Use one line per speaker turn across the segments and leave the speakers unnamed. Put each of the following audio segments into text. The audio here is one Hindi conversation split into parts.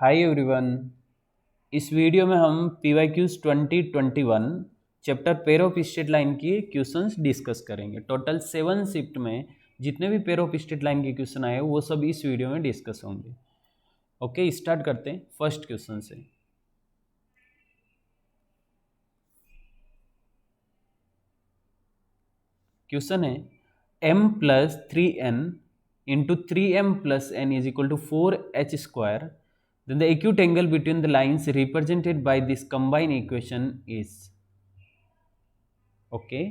Hi everyone. इस वीडियो में हम PYQs 2021 chapter pair of straight line की क्वेश्चंस डिस्कस करेंगे। टोटल 7 शिफ्ट में जितने भी पेयर ऑफ स्ट्रेट लाइन के क्वेश्चन आए वो सब इस वीडियो में डिस्कस होंगे। ओके, स्टार्ट करते हैं फर्स्ट क्वेश्चन से। क्वेश्चन है m plus 3n into 3m plus n is equal to 4h²। Then the acute angle between the lines represented by this combined equation is okay,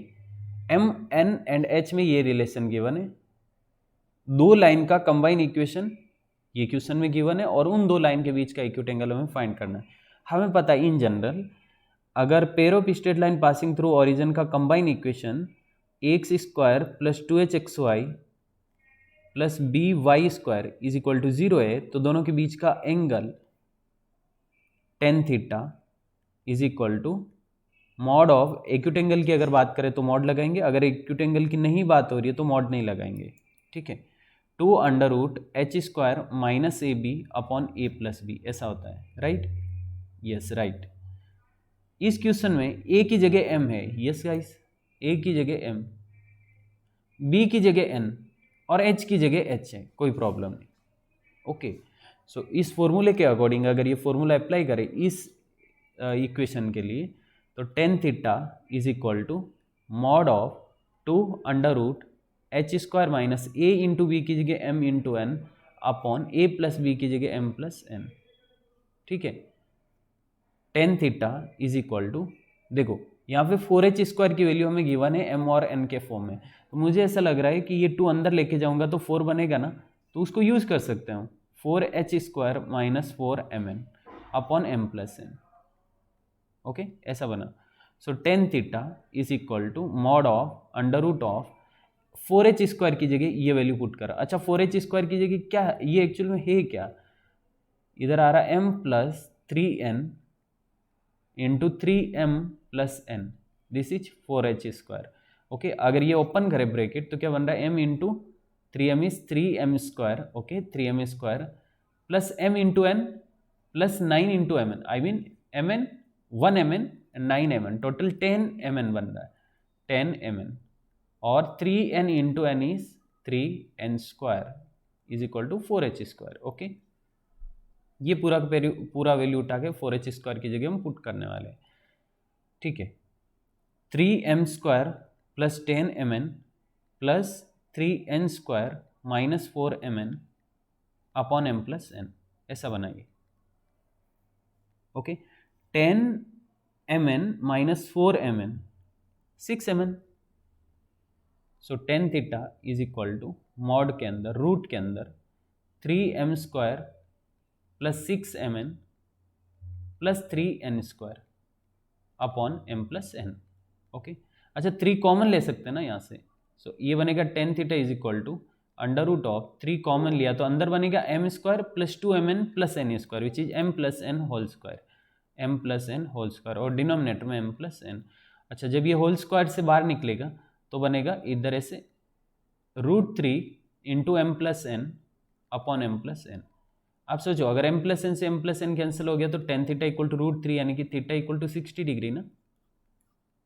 m n and h में ये रिलेशन गिवन है। दो लाइन का कंबाइन इक्वेशन ये क्वेश्चन में गिवन है और उन दो लाइन के बीच का एक्यूट एंगल हमें फाइंड करना है। हमें पता है इन जनरल अगर pair of straight line passing through origin का combine equation x² plus 2hxy plus by² is equal to 0 है तो दोनों के बीच का angle tan theta is equal to mod of acute angle की अगर बात करें तो मॉड लगाएंगे, अगर एक्यूट एंगल की नहीं बात हो रही है तो मॉड नहीं लगाएंगे। ठीक है, 2√h² minus ab upon a plus b ऐसा होता है, राइट? Yes right. इस क्वेश्चन में a की जगह m है, यस गाइस, a की जगह m, b की जगह n और h की जगह h है, कोई प्रॉब्लम नहीं। ओके, सो इस फॉर्मूले के अकॉर्डिंग अगर ये फॉर्मूला अप्लाई करें इस इक्वेशन के लिए तो tan theta is equal to mod of 2√h² minus a into b की जगह m into n upon a plus b की जगह m प्लस n। ठीक है, tan theta is equal to, देखो यहाँ पे 4h² की वैल्यू हमें गिवन है m और n के फॉर्म में, तो मुझे ऐसा लग रहा है कि ये 2 अंदर लेके जाऊंगा तो 4 बनेगा ना, तो उसको यूज कर सकते हैं 4h² minus 4mn upon m plus n। Okay, ऐसा बना। So tan theta is equal to mod of under root of 4h² की जगह ये वैल्यू पुट करा। अच्छा, 4h² की जगह क्या है, ये एक्चुअल में है क्या, इधर आ रहा है m plus 3n into 3m plus n, this is 4h²। Okay, अगर ये ओपन करे ब्रैकेट तो क्या बन रहा है m into 3m is 3m²। Okay, 3m² plus m into n plus 9 into mn, I mean mn 1mn 9mn, total 10mn बन रहा है, 10mn और 3n into n is 3n² is equal to 4h²। Okay, ये पूरा वैल्यू उठा के 4h² की जगह हम पुट करने वाले हैं। ठीक है, 3m² plus 10mn plus 3n² minus 4mn upon m plus n, ऐसा बनाइए। Okay, 10mn minus 4mn 6mn। So tan theta is equal to mod के अंदर रूट के अंदर 3m² plus 6mn plus 3n² upon m plus n। Okay, अच्छा 3 कॉमन ले सकते हैं ना यहाँ से, सो ये बनेगा tan theta is equal to under root of 3 common लिया तो अंदर बनेगा m² plus 2mn plus n² which is m plus n whole square, m plus n whole square और डिनोमिनेटर में m प्लस n। अच्छा, जब ये होल स्क्वायर से बाहर निकलेगा तो बनेगा इधर ऐसे √3 into m plus n upon m plus n। आप सोचो अगर m प्लस n से m प्लस n कैंसिल हो गया तो tan थीटा इक्वल टू √3 यानी कि थीटा इक्वल टू 60 डिग्री ना,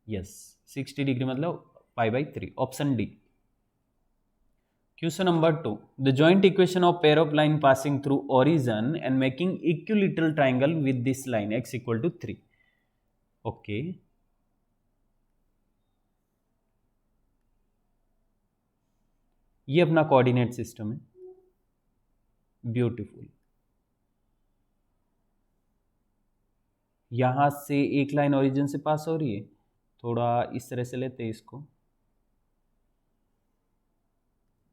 यस 60 डिग्री मतलब π/3, option D. Question number 2, the joint equation of pair of line passing through origin and making equilateral triangle with this line x equal to 3। Okay, ये अपना कोऑर्डिनेट सिस्टम है, ब्यूटीफुल। यहां से एक लाइन ओरिजिन से पास हो रही है, थोड़ा इस तरह से लेते हैं इसको,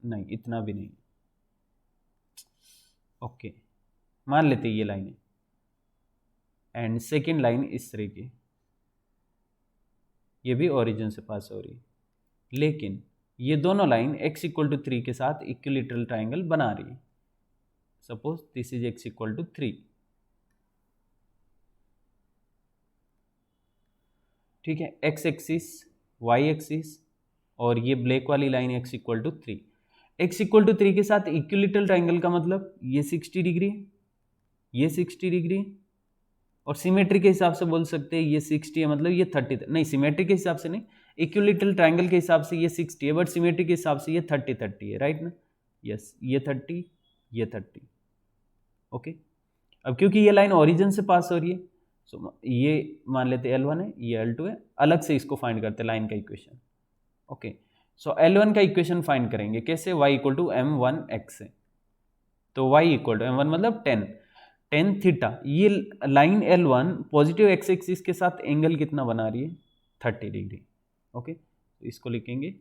नहीं इतना भी नहीं, ओके मान लेते ये लाइन है एंड सेकेंड लाइन इस तरह की, ये भी ओरिजिन से पास हो रही है, लेकिन ये दोनों लाइन x इक्वल टू 3 के साथ इक्विलैटरल ट्राइंगल बना रही है। Suppose this is x equal to 3। ठीक है, x एक्सिस y एक्सिस और ये ब्लैक वाली line x equal to 3। x equal to 3 के साथ इक्विलैटरल ट्राइंगल का मतलब ये 60 डिग्री ये 60 डिग्री, और सिमेट्री के हिसाब से बोल सकते हैं ये 60 है मतलब ये 30, नहीं सिमेट्री के हिसाब से नहीं, इक्विलेटरल ट्रायंगल के हिसाब से ये 60 है, बट सिमेट्री के हिसाब से ये 30 है, राइट ना? यस, ये 30, ये 30। ओके, अब क्योंकि ये लाइन ओरिजिन से पास हो रही है, सो ये मान लेते L1 है, ये L2 है, अलग से इसको फाइंड करते लाइन का इक्वेशन। ओके, सो L1 का इक्वेशन फाइंड करेंगे कैसे, y इक्वल टू m1x है, तो y इक्वल टू m1 मतलब 10 थीटा। ये line L1 positive x axis के साथ एंगल कितना बना रही है, 30 डिग्री। ओके, तो इसको लिखेंगे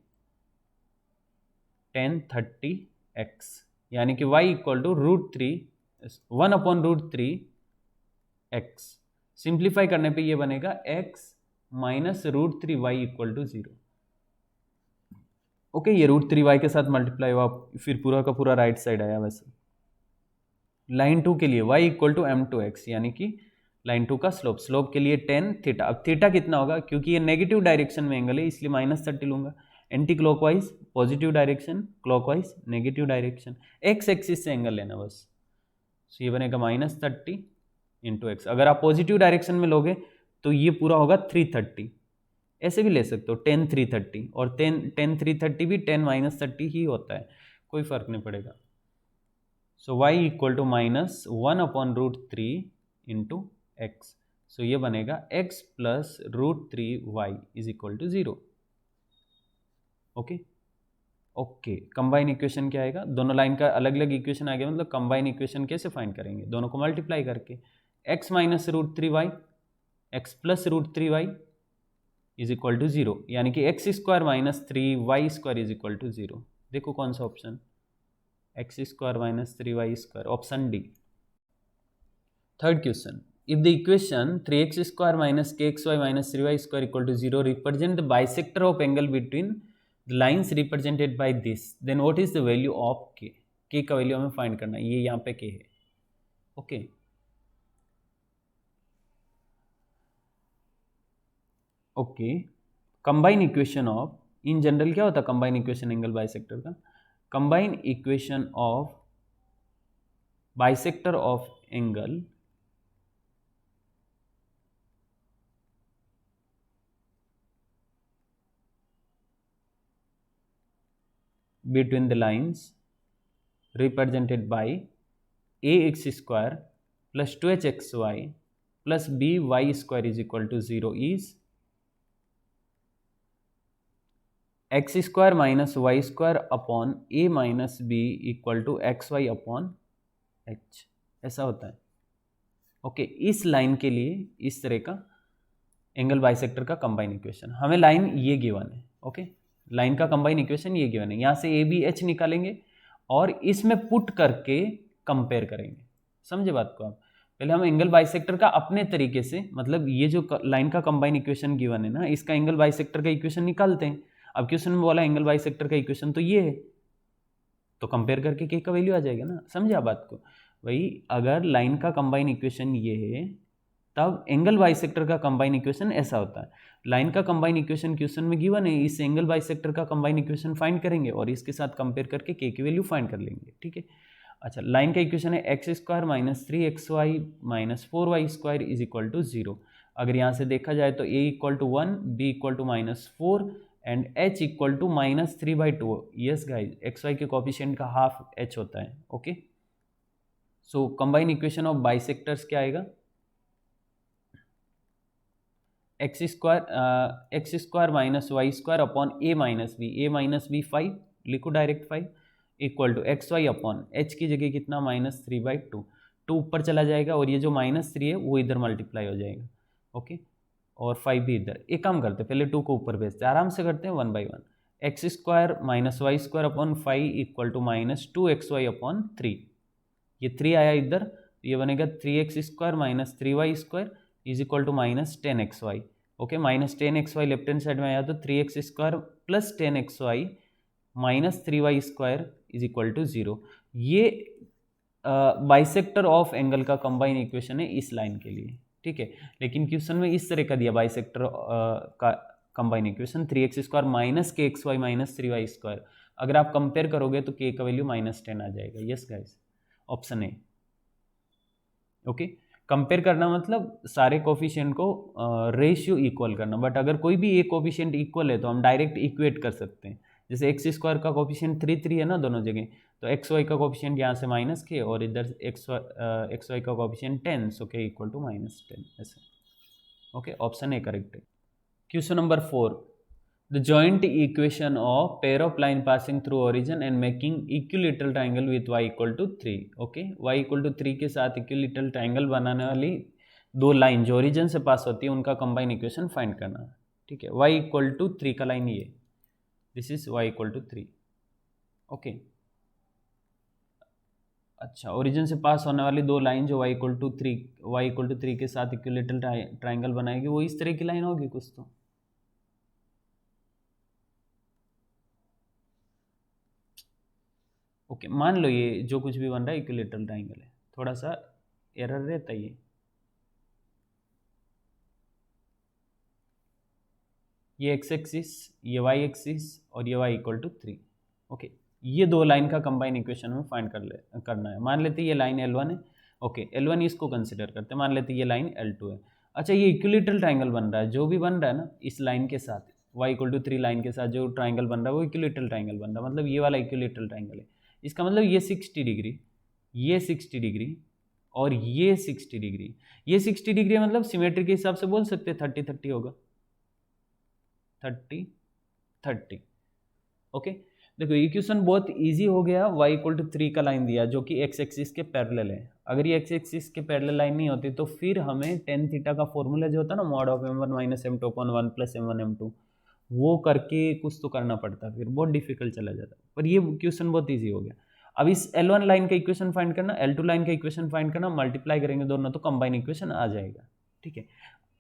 1030x, यानी कि y equal to √3 1/√3x। Simplify करने पे ये बनेगा x minus √3y equal to 0। Okay, ये √3y के साथ मल्टीप्लाई हुआ, फिर पूरा का पूरा राइट साइड आया। वैसे लाइन 2 के लिए y इक्वल टू m2x, यानी कि लाइन 2 का स्लोप के लिए 10 थीटा। अब थीटा कितना होगा, क्योंकि ये नेगेटिव डायरेक्शन में एंगल है इसलिए -30 लूंगा। Anti clockwise positive direction, clockwise negative direction, x axis से एंगल लेना बस। तो ये बनेगा -30 इंटू एक्स। अगर आप पॉजिटिव डायरेक्शन में लोगे तो ये पूरा होगा 330, ऐसे भी ले सकते हो 10 330, और 10 330 भी 10 - 30 ही होता है, कोई फर्क नहीं पड़ेगा। So y equal to -1/√3 into x. So ये बनेगा x plus √3y is equal to 0। Okay okay, combine equation क्या आएगा, दोनों लाइन का अलग अलग इक्वेशन आ गया, मतलब कंबाइन इक्वेशन कैसे फाइंड करेंगे, दोनों को मल्टीप्लाई करके, x minus √3y x plus √3y is equal to 0, यानी कि x² minus 3y² is equal to 0। देखो कौन सा option, x² minus 3y², option D. Third question, if the equation 3x² minus kxy minus 3y² equal to 0 represent the bisector of angle between the lines represented by this, then what is the value of k? k का वैल्यू हमें फाइंड करना है, ये यहाँ पे k है। Okay okay, combine equation of, in general क्या होता है कंबाइन इक्वेशन एंगल बाइसेक्टर का, combine equation of bisector of angle between the lines represented by ax² plus 2hxy plus by² is equal to 0 is x² minus y² upon a minus b equal to xy upon h, ऐसा होता है। ओके, इस लाइन के लिए इस तरह का एंगल बाइसेक्टर का कंबाइन इक्वेशन, हमें लाइन ये गिवन है। ओके, लाइन का कंबाइन इक्वेशन ये गिवन है, यहाँ से ए बी एच निकालेंगे और इसमें पुट करके कंपेयर करेंगे। समझे बात को आप, पहले हम एंगल बाइसेक्टर का अपने तरीके से, मतलब ये जो लाइन का कंबाइन इक्वेशन गिवन है ना, इसका एंगल बाइसेक्टर का इक्वेशन निकालते हैं। अब क्वेश्चन में बोला एंगल बाइसेक्टर का इक्वेशन तो ये है, तो कंपेयर करके के का वैल्यू आ जाएगा ना। समझे आप बात को, वही अगर लाइन का कंबाइन इक्वेशन ये है तब एंगल बाइसेक्टर का कंबाइन इक्वेशन ऐसा होता है। लाइन का कंबाइन इक्वेशन क्वेश्चन में गिवन है, इस एंगल बाइसेक्टर का कंबाइन इक्वेशन फाइंड करेंगे और इसके साथ कंपेयर करके के की वैल्यू फाइंड कर लेंगे। ठीक है, अच्छा, लाइन का इक्वेशन है x² minus 3xy minus 4y² is equal to 0। अगर यहाँ से देखा जाए तो a equal to 1, b equal to -4 and h equal to -3/2। Yes guys, xy के कोफिशिएंट का हाफ h होता है। Okay, so combine equation of bisectors क्या आएगा, x² minus y² upon a minus b 5 लिखो direct 5 equal to xy upon h की जगह कितना -3/2, 2 ऊपर चला जाएगा और ये जो -3 है वो इधर मल्टीप्लाई हो जाएगा। ओके, और 5 भी इधर। एक काम करते हैं, पहले 2 को ऊपर भेजते हैं, आराम से करते हैं 1 by 1। x² minus y² upon 5 equal to -2xy upon 3, ये 3 आया इधर, ये बनेगा 3x² minus 3y² is equal to -10xy। Okay, -10xy left hand side में आया तो 3x² plus 10xy minus 3y² is equal to 0। ये बाइसेक्टर ऑफ एंगल का कंबाइन इक्वेशन है इस लाइन के लिए। ठीक है, लेकिन क्वेश्चन में इस तरह का दिया बाइसेक्टर का combine equation 3x² minus kxy minus 3y²। अगर आप कंपेयर करोगे तो k का वैल्यू -10 आ जाएगा। Yes guys, option A. Okay, compare करना मतलब सारे कोफिशिएंट को रेशियो इक्वल करना, बट अगर कोई भी एक कोफिशिएंट इक्वल है तो हम डायरेक्ट इक्वेट कर सकते हैं। जैसे एक्स स्क्वायर का कोफिशिएंट 3 है ना दोनों जगह, तो एक्स वाई का कोफिशिएंट यहाँ से -k और इधर एक्स वाई का coefficient 10, so k equal to -10 ऐसे। ओके, ऑप्शन ए करेक्ट है। Question number 4, the joint equation of pair of line passing through origin and making equilateral triangle with y equal to 3। Okay, y equal to 3 के साथ इक्विलेटरल ट्राइंगल बनाने वाली दो लाइन जो ओरिजिन से पास होती है उनका कंबाइन इक्वेशन फाइंड करना। ठीक है, y इक्वल टू 3 का लाइन ये, this is y equal to 3। Okay, अच्छा, ओरिजिन से पास होने वाली दो लाइन जो y इक्वल टू 3 के साथ इक्विलेटरल ट्राइंगल बनाएगी वो इस तरह की लाइन होगी कुछ तो। ओके, मान लो ये जो कुछ भी बन रहा है इक्विलेटरल ट्राइंगल है, थोड़ा सा एरर रहता है ये एक्स एक्सिस, ये वाई एक्सिस और ये वाई इक्वल टू 3। ओके, ये दो लाइन का कंबाइन इक्वेशन में फाइंड करना है। मान लेते ये लाइन L1 है। ओके, L1 इसको कंसिडर करते हैं, मान लेते ये लाइन L2 है। अच्छा, ये इक्विलेटरल ट्राइंगल बन रहा है, जो भी बन रहा है ना इस लाइन के साथ y इक्वल टू 3 लाइन के साथ जो ट्राइंगल बन रहा है वो इक्विलेटरल ट्राइंगल बन रहा है, मतलब ये वाला इक्विलेटरल ट्राइंगल है। इसका मतलब ये 60 डिग्री, ये 60 डिग्री और ये 60 डिग्री, ये 60 डिग्री मतलब सिमेट्री के हिसाब से बोल सकते हैं 30-30 होगा, 30-30। ओके, देखो ये क्वेश्चन बहुत इजी हो गया। y इक्वल टू 3 का लाइन दिया जो कि x एक्सिस के पैरेलल है। अगर ये x एक्सिस के पैरेलल लाइन नहीं होती तो फिर हमें टेन थीटा का फॉर्मूला जो होता है ना, mod of m1 minus m2 upon 1 plus m1 m2, वो करके कुछ तो करना पड़ता, फिर बहुत डिफिकल्ट चला जाता। पर ये क्वेश्चन बहुत ईजी हो गया। अब इस L1 लाइन का इक्वेशन फाइंड करना, L2 लाइन का इक्वेशन फाइंड करना, मल्टीप्लाई करेंगे दोनों तो कंबाइन इक्वेशन आ जाएगा। ठीक है,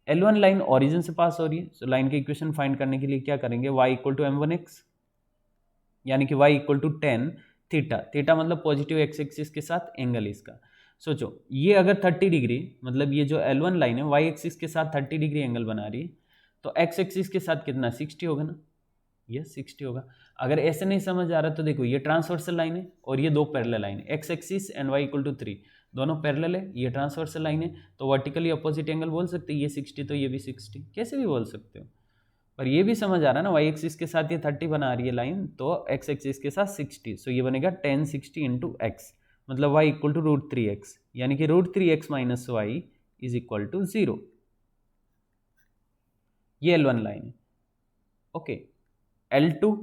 L1 लाइन ओरिजिन से पास हो रही है, तो लाइन के इक्वेशन फाइंड करने के लिए क्या करेंगे, y इक्वल टू m1x, यानी कि y equal to tan theta, theta मतलब पॉजिटिव एक्स एक्सिस के साथ एंगल इसका। सोचो ये अगर 30 डिग्री, मतलब ये जो L1 लाइन है y एक्सिस के साथ 30 डिग्री एंगल बना रही है, तो x एक्सिस के साथ कितना 60 होगा ना, ये 60 होगा। अगर ऐसे नहीं समझ आ रहा तो देखो ये ट्रांसवर्सल लाइन है और ये दो पैरेलल लाइन है, x axis and y equal to 3 दोनों पैरेलल है, ये ट्रांसवर्सल लाइन है, तो वर्टिकली अपोजिट एंगल बोल सकते हैं, ये 60 तो ये भी 60, कैसे भी बोल सकते हो। पर ये भी समझ आ रहा है ना, y एक्सिस के साथ ये 30 बना रही है लाइन, तो x एक्सिस के साथ 60, सो ये बनेगा 1060 इंटू एक्स, मतलब y इक्वल टू √3x, यानी कि √3x minus y is equal to 0। ये L1 लाइन है। ओके, L2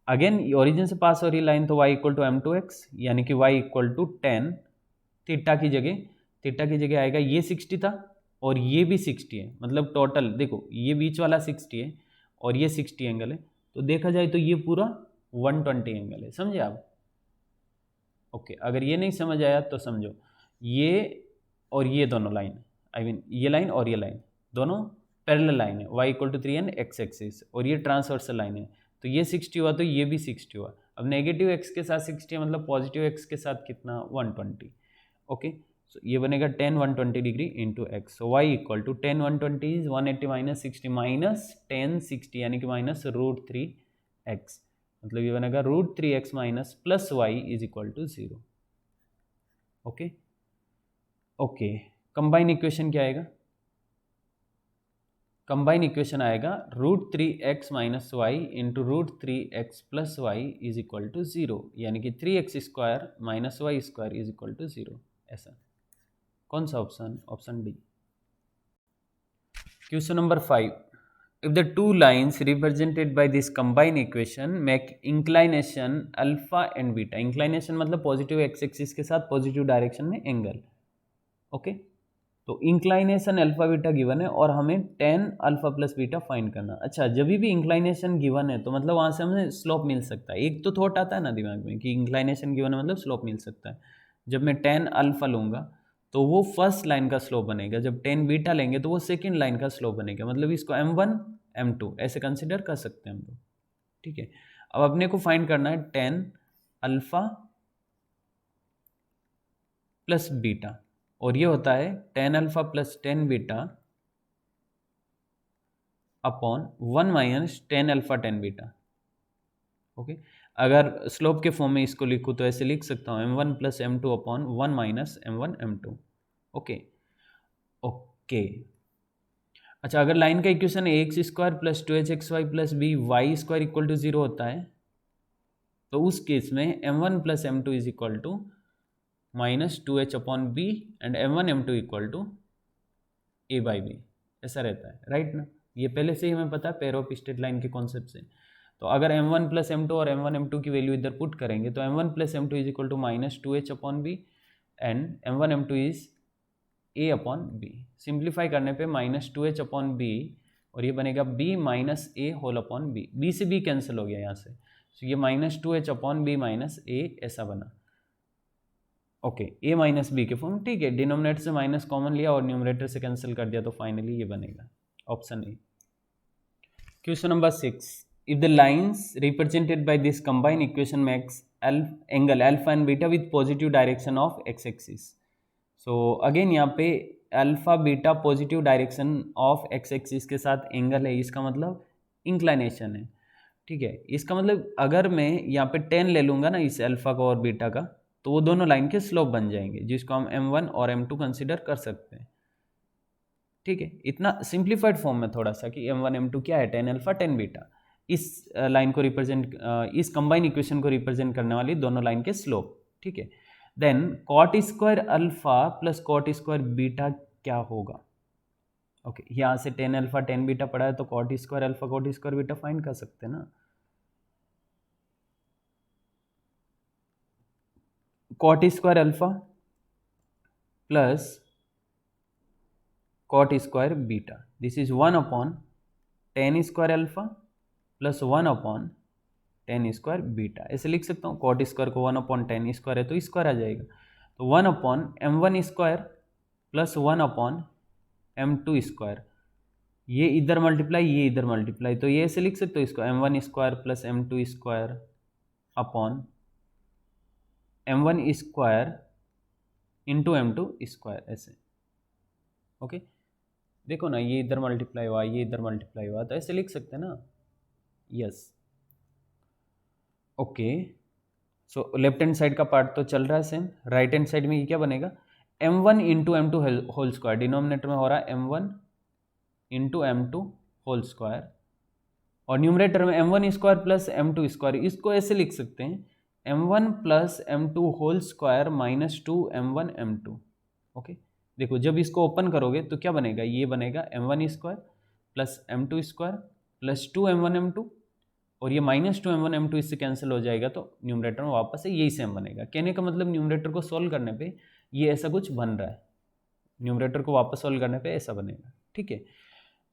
अगेन ओरिजिन से पास हो रही लाइन, तो y इक्वल टू m2x, यानी कि y इक्वल टू 10 थीटा की जगह आएगा, ये 60 था और ये भी 60 है, मतलब टोटल देखो ये बीच वाला 60 है और ये 60 एंगल है, तो देखा जाए तो ये पूरा 120 एंगल है, समझे आप। ओके, अगर ये नहीं समझ आया तो समझो ये और ये दोनों लाइन, आई मीन ये लाइन और ये लाइन दोनों पैरेलल लाइन है, y equal to 3 and x axis, और ये ट्रांसवर्सल लाइन है, तो ये 60 हुआ तो ये भी 60 हुआ। अब नेगेटिव x के साथ 60 है, मतलब पॉजिटिव x के साथ कितना 120। ओके, सो ये बनेगा 10 120 degree into x, so y equal to 10 120 is 180 minus 60 minus 10 60, यानी कि माइनस √3x, मतलब ये बनेगा √3x minus plus y is equal to 0। Okay okay, combine equation क्या आएगा, कंबाइन इक्वेशन आएगा √3x minus y into √3x plus y is equal to 0, यानी कि 3x square minus y square is equal to 0। ऐसा कौन सा option, option D. Question number 5, if the two lines represented by this combined equation make inclination alpha and beta, inclination मतलब पॉजिटिव एक्स एक्सिस के साथ पॉजिटिव डायरेक्शन में एंगल। ओके, तो इंक्लाइनेशन अल्फा बीटा गिवन है और हमें tan alpha plus beta find करना। अच्छा, जब भी इंक्लाइनेशन गिवन है तो मतलब वहाँ से हमें स्लोप मिल सकता है। एक तो थॉट आता है ना दिमाग में कि इंक्लाइनेशन गिवन है मतलब स्लोप मिल सकता है। जब मैं tan अल्फा लूँगा तो वो फर्स्ट लाइन का स्लोप बनेगा, जब tan बीटा लेंगे तो वो सेकेंड लाइन का स्लोप बनेगा, मतलब इसको m1 m2 ऐसे कंसिडर कर सकते हैं हम लोग। ठीक है, अब अपने को फाइंड करना है tan अल्फा प्लस बीटा, और ये होता है tan alpha plus tan beta upon 1 minus tan alpha tan beta. Okay, अगर स्लोप के फॉर्म में इसको लिखूँ तो ऐसे लिख सकता हूँ m1 plus m2 upon 1 minus m1 m2। Okay okay. अच्छा, अगर लाइन का equation x square plus 2hxy plus B Y square equal to 0 होता है तो उस केस में m1 plus m2 is equal to minus 2h upon b and m1 m2 equal to a by b, ऐसा रहता है, राइट ना। ये पहले से ही हमें पता है पेयर ऑफ स्ट्रेट लाइन के कॉन्सेप्ट से। तो अगर m1 प्लस m2 और m1 m2 की वैल्यू इधर पुट करेंगे तो m1 plus m2 is equal to minus 2h upon b and m1 m2 is a upon b. Simplify करने पे माइनस 2h अपॉन बी और ये बनेगा b minus a whole upon b, b से b कैंसिल हो गया यहाँ से, तो ये minus 2h upon b minus a ऐसा बना। ओके, a माइनस बी के फॉर्म, ठीक है। डिनोमिनेटर से माइनस कॉमन लिया और न्यूमरेटर से कैंसिल कर दिया तो फाइनली ये बनेगा option A. Question number 6, if the lines represented by this combined equation makes angle alpha and beta with positive direction of x axis. So again यहाँ पे alpha beta positive direction of x axis के साथ एंगल है, इसका मतलब इंक्लाइनेशन है, ठीक है। इसका मतलब अगर मैं यहाँ पे 10 ले लूँगा ना इस अल्फा का और बीटा का, तो वो दोनों लाइन के स्लोप बन जाएंगे जिसको हम m1 और m2 कंसीडर कर सकते हैं, ठीक है। इतना सिंप्लीफाइड फॉर्म में थोड़ा सा कि m1 m2 क्या है, 10 अल्फा 10 बीटा, इस लाइन को रिप्रेजेंट, इस कंबाइन इक्वेशन को रिप्रेजेंट करने वाली दोनों लाइन के स्लोप, ठीक है। Then cot square alpha plus cot square beta क्या होगा। ओके, यहाँ से 10 अल्फा 10 बीटा पड़ा है तो cot square alpha cot square beta find कर सकते हैं ना। Cot square alpha plus cot square beta, this is 1 upon 10 square alpha plus 1 upon 10 square beta, ऐसे लिख सकता हूँ। कॉट स्क्वायर को 1 अपॉन 10 स्क्वायर है तो स्क्वायर आ जाएगा, तो 1 upon m1 square plus 1 upon m2 square, ये इधर मल्टीप्लाई ये इधर मल्टीप्लाई, तो ये ऐसे लिख सकते हो इसको m1 square plus m2 square upon m1 square into m2 square, ऐसे। ओके, देखो ना, ये इधर मल्टीप्लाई हुआ ये इधर मल्टीप्लाई हुआ, तो ऐसे लिख सकते हैं ना, yes. Okay, so left hand side का पार्ट तो चल रहा है सेम, राइट हैंड साइड में ये क्या बनेगा, m1 into m2 whole square, denominator में हो रहा है m1 into m2 whole square और न्यूमरेटर में m1 square plus m2 square, इसको ऐसे लिख सकते हैं m1 plus m2 whole square minus 2 m1 m2। Okay, देखो जब इसको ओपन करोगे तो क्या बनेगा, ये बनेगा m1 square plus m2 square plus 2 m1 m2 और ये माइनस 2 m1 m2 इससे कैंसिल हो जाएगा तो न्यूमरेटर में वापस से यही सेम बनेगा। कहने का मतलब न्यूमरेटर को सोल्व करने पे ये ऐसा कुछ बन रहा है, न्यूमरेटर को वापस सोल्व करने पे ऐसा बनेगा, ठीक है।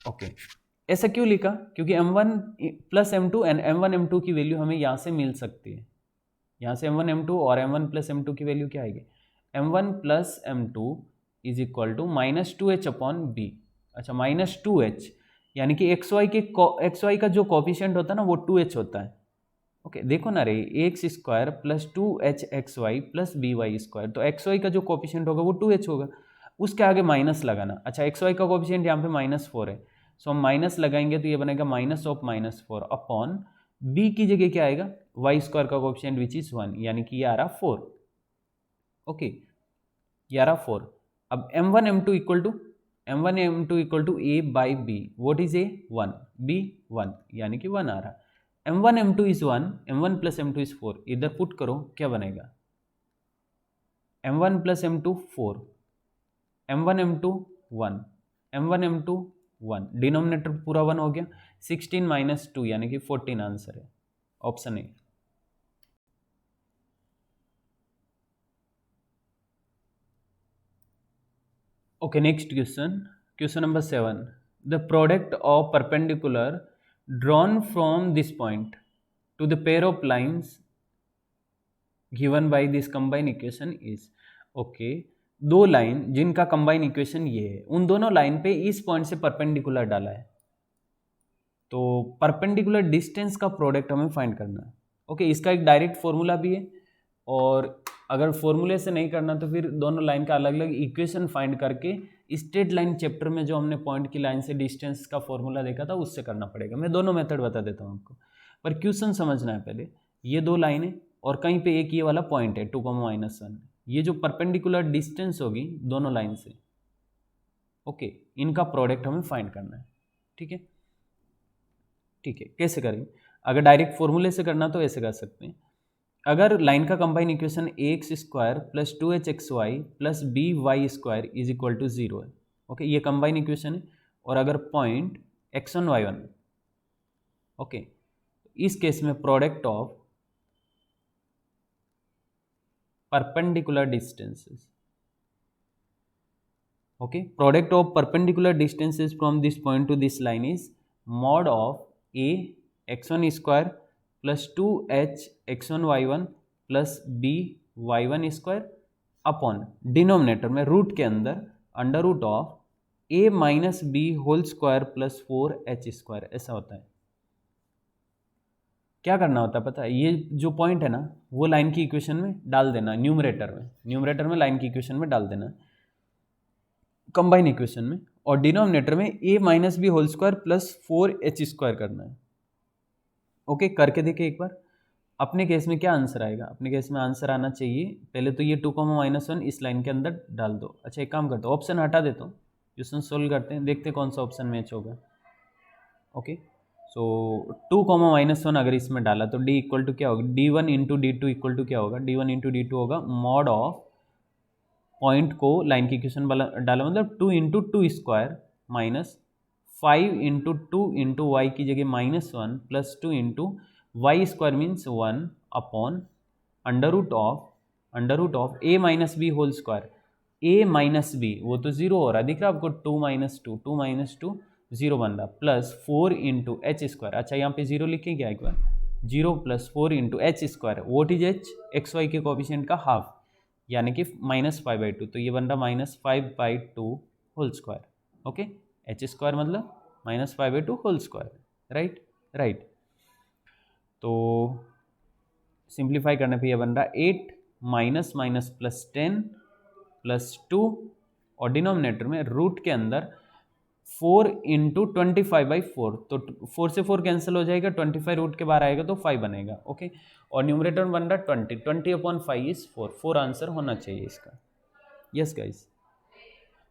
ओके, ऐसा क्यों लिखा, क्योंकि m1 plus m2 and m1 m2 की वैल्यू हमें यहाँ से मिल सकती है, यहाँ से m1 m2 और m1 प्लस m2 की वैल्यू क्या आएगी, m1 plus m2 is equal to minus 2h upon b. अच्छा, माइनस 2h यानी कि xy का जो कोफिशिएंट होता है ना वो 2h होता है। ओके, देखो ना रे, x square plus 2hxy plus by square, तो xy का जो कोफिशिएंट होगा वो 2h होगा, उसके आगे माइनस लगाना। अच्छा, xy का कोफिशिएंट यहाँ पे -4 है, सो हम माइनस लगाएंगे तो ये बनेगा माइनस ऑफ -4 अपॉन b की जगह क्या आएगा, y स्क्वायर का कोफिशिएंट विच इज 1, यानी कि ये आ रहा 4। ओके, ये आ रहा 4। अब m1 m2 equal to a by b, what is a 1, b 1, यानी कि 1 आ रहा। m1 m2 is 1, m1 plus m2 is 4, इधर पुट करो क्या बनेगा, m1 plus m2 4, m1 m2 1, m1 m2 1, denominator पूरा 1 हो गया, 16 माइनस 2 यानी कि 14 आंसर है, option A. Okay, next question. Question number 7. The product of perpendicular drawn from this point to the pair of lines given by this combined equation is. Okay, दो लाइन जिनका कंबाइन इक्वेशन ये है, उन दोनों लाइन पे इस पॉइंट से परपेंडिकुलर डाला है, तो परपेंडिकुलर डिस्टेंस का प्रोडक्ट हमें फाइंड करना है। ओके, इसका एक डायरेक्ट फॉर्मूला भी है, और अगर फॉर्मूले से नहीं करना तो फिर दोनों लाइन का अलग अलग इक्वेशन फाइंड करके स्ट्रेट लाइन चैप्टर में जो हमने पॉइंट की लाइन से डिस्टेंस का फॉर्मूला देखा था उससे करना पड़ेगा। मैं दोनों मेथड बता देता हूँ आपको, पर क्वेश्चन समझना है पहले। ये दो लाइनें और कहीं पे एक ये वाला पॉइंट है 2, -1, ये जो परपेंडिकुलर डिस्टेंस होगी दोनों लाइन से, ओके, इनका प्रोडक्ट हमें फाइंड करना है। ठीक है, ठीक है, कैसे करेंगे? अगर डायरेक्ट फॉर्मूले से करना तो ऐसे कर सकते हैं। अगर लाइन का combine equation ax² plus 2hxy plus by² is equal to 0 है, ओके, ये कंबाइन इक्वेशन है। और अगर पॉइंट x1 y1, ओके, इस केस में product of perpendicular distances, okay, product of perpendicular distances from this point to this line is mod of a x1 square plus 2h x1 y1 plus b y1 square upon denominator में रूट के अंदर under root of a minus b whole square plus 4h², ऐसा होता है। क्या करना होता है पता है? ये जो पॉइंट है ना वो लाइन की इक्वेशन में डाल देना, न्यूमरेटर में लाइन की इक्वेशन में डाल देना कंबाइन इक्वेशन में, और डिनोमिनेटर में a minus b whole square plus 4h² करना है। ओके, करके देखिए एक बार अपने केस में क्या आंसर आएगा। अपने केस में आंसर आना चाहिए, पहले तो ये 2, -1 इस लाइन के अंदर डाल दो। अच्छा, एक काम करते हो, ऑप्शन हटा देता हूँ, क्वेश्चन सोल्व करते हैं, देखते हैं कौन सा ऑप्शन मैच होगा। ओके, सो 2, -1 अगर इसमें डाला तो d इक्वल टू क्या होगा, d1 into d2 equal to क्या होगा, d1 इंटू d2 होगा मॉड ऑफ पॉइंट को लाइन की इक्वेशन डाला मतलब 2 into 2 square minus 5 into 2 into y की जगह -1 plus 2 into y square means 1 upon under root of a minus b whole square. a minus b वो तो 0 हो रहा है, दिख रहा है आपको, 2 माइनस 2 0 बन रहा, प्लस 4 इंटू एच स्क्वायर। अच्छा, यहाँ पे 0 लिखें क्या एक बार, 0 plus 4 into h square, what is h, x y के कोएफिशिएंट का हाफ, यानी कि -5/2, तो ये बन रहा -5/2 होल स्क्वायर। ओके, h² मतलब -5/2 होल स्क्वायर, राइट। तो सिंप्लीफाई करने पे ये बन रहा 8 माइनस प्लस 10 प्लस 2 और डिनोमिनेटर में रूट के अंदर 4 इंटू 25/4, तो 4 से 4 कैंसिल हो जाएगा, 25 रूट के बाहर आएगा तो 5 बनेगा। ओके, और न्यूमरेटर में बन रहा 20/5 इज 4 आंसर होना चाहिए इसका। यस गाइस,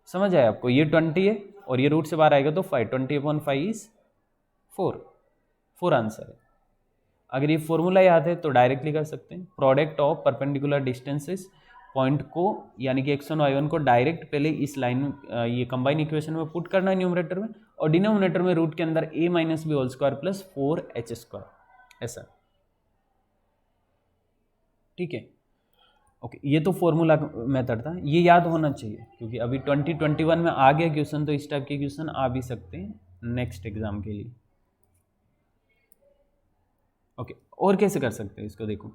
समझ आया आपको, ये 20 है और ये रूट से बाहर आएगा तो 5, 20/5 इज 4 आंसर है। अगर ये फॉर्मूला याद है तो डायरेक्टली कर सकते हैं, product of perpendicular distances, point को यानी कि x1 y1 को डायरेक्ट पहले इस लाइन ये कंबाइन इक्वेशन में पुट करना है न्यूमरेटर में, और डिनोमिनेटर में रूट के अंदर a minus b whole square plus 4h², ऐसा। ठीक है, ओके, ये तो फॉर्मूला मेथड था, ये याद होना चाहिए क्योंकि अभी 2021 में आ गया क्वेश्चन, तो इस टाइप के क्वेश्चन आ भी सकते हैं नेक्स्ट एग्जाम के लिए। ओके, और कैसे कर सकते हैं इसको, देखो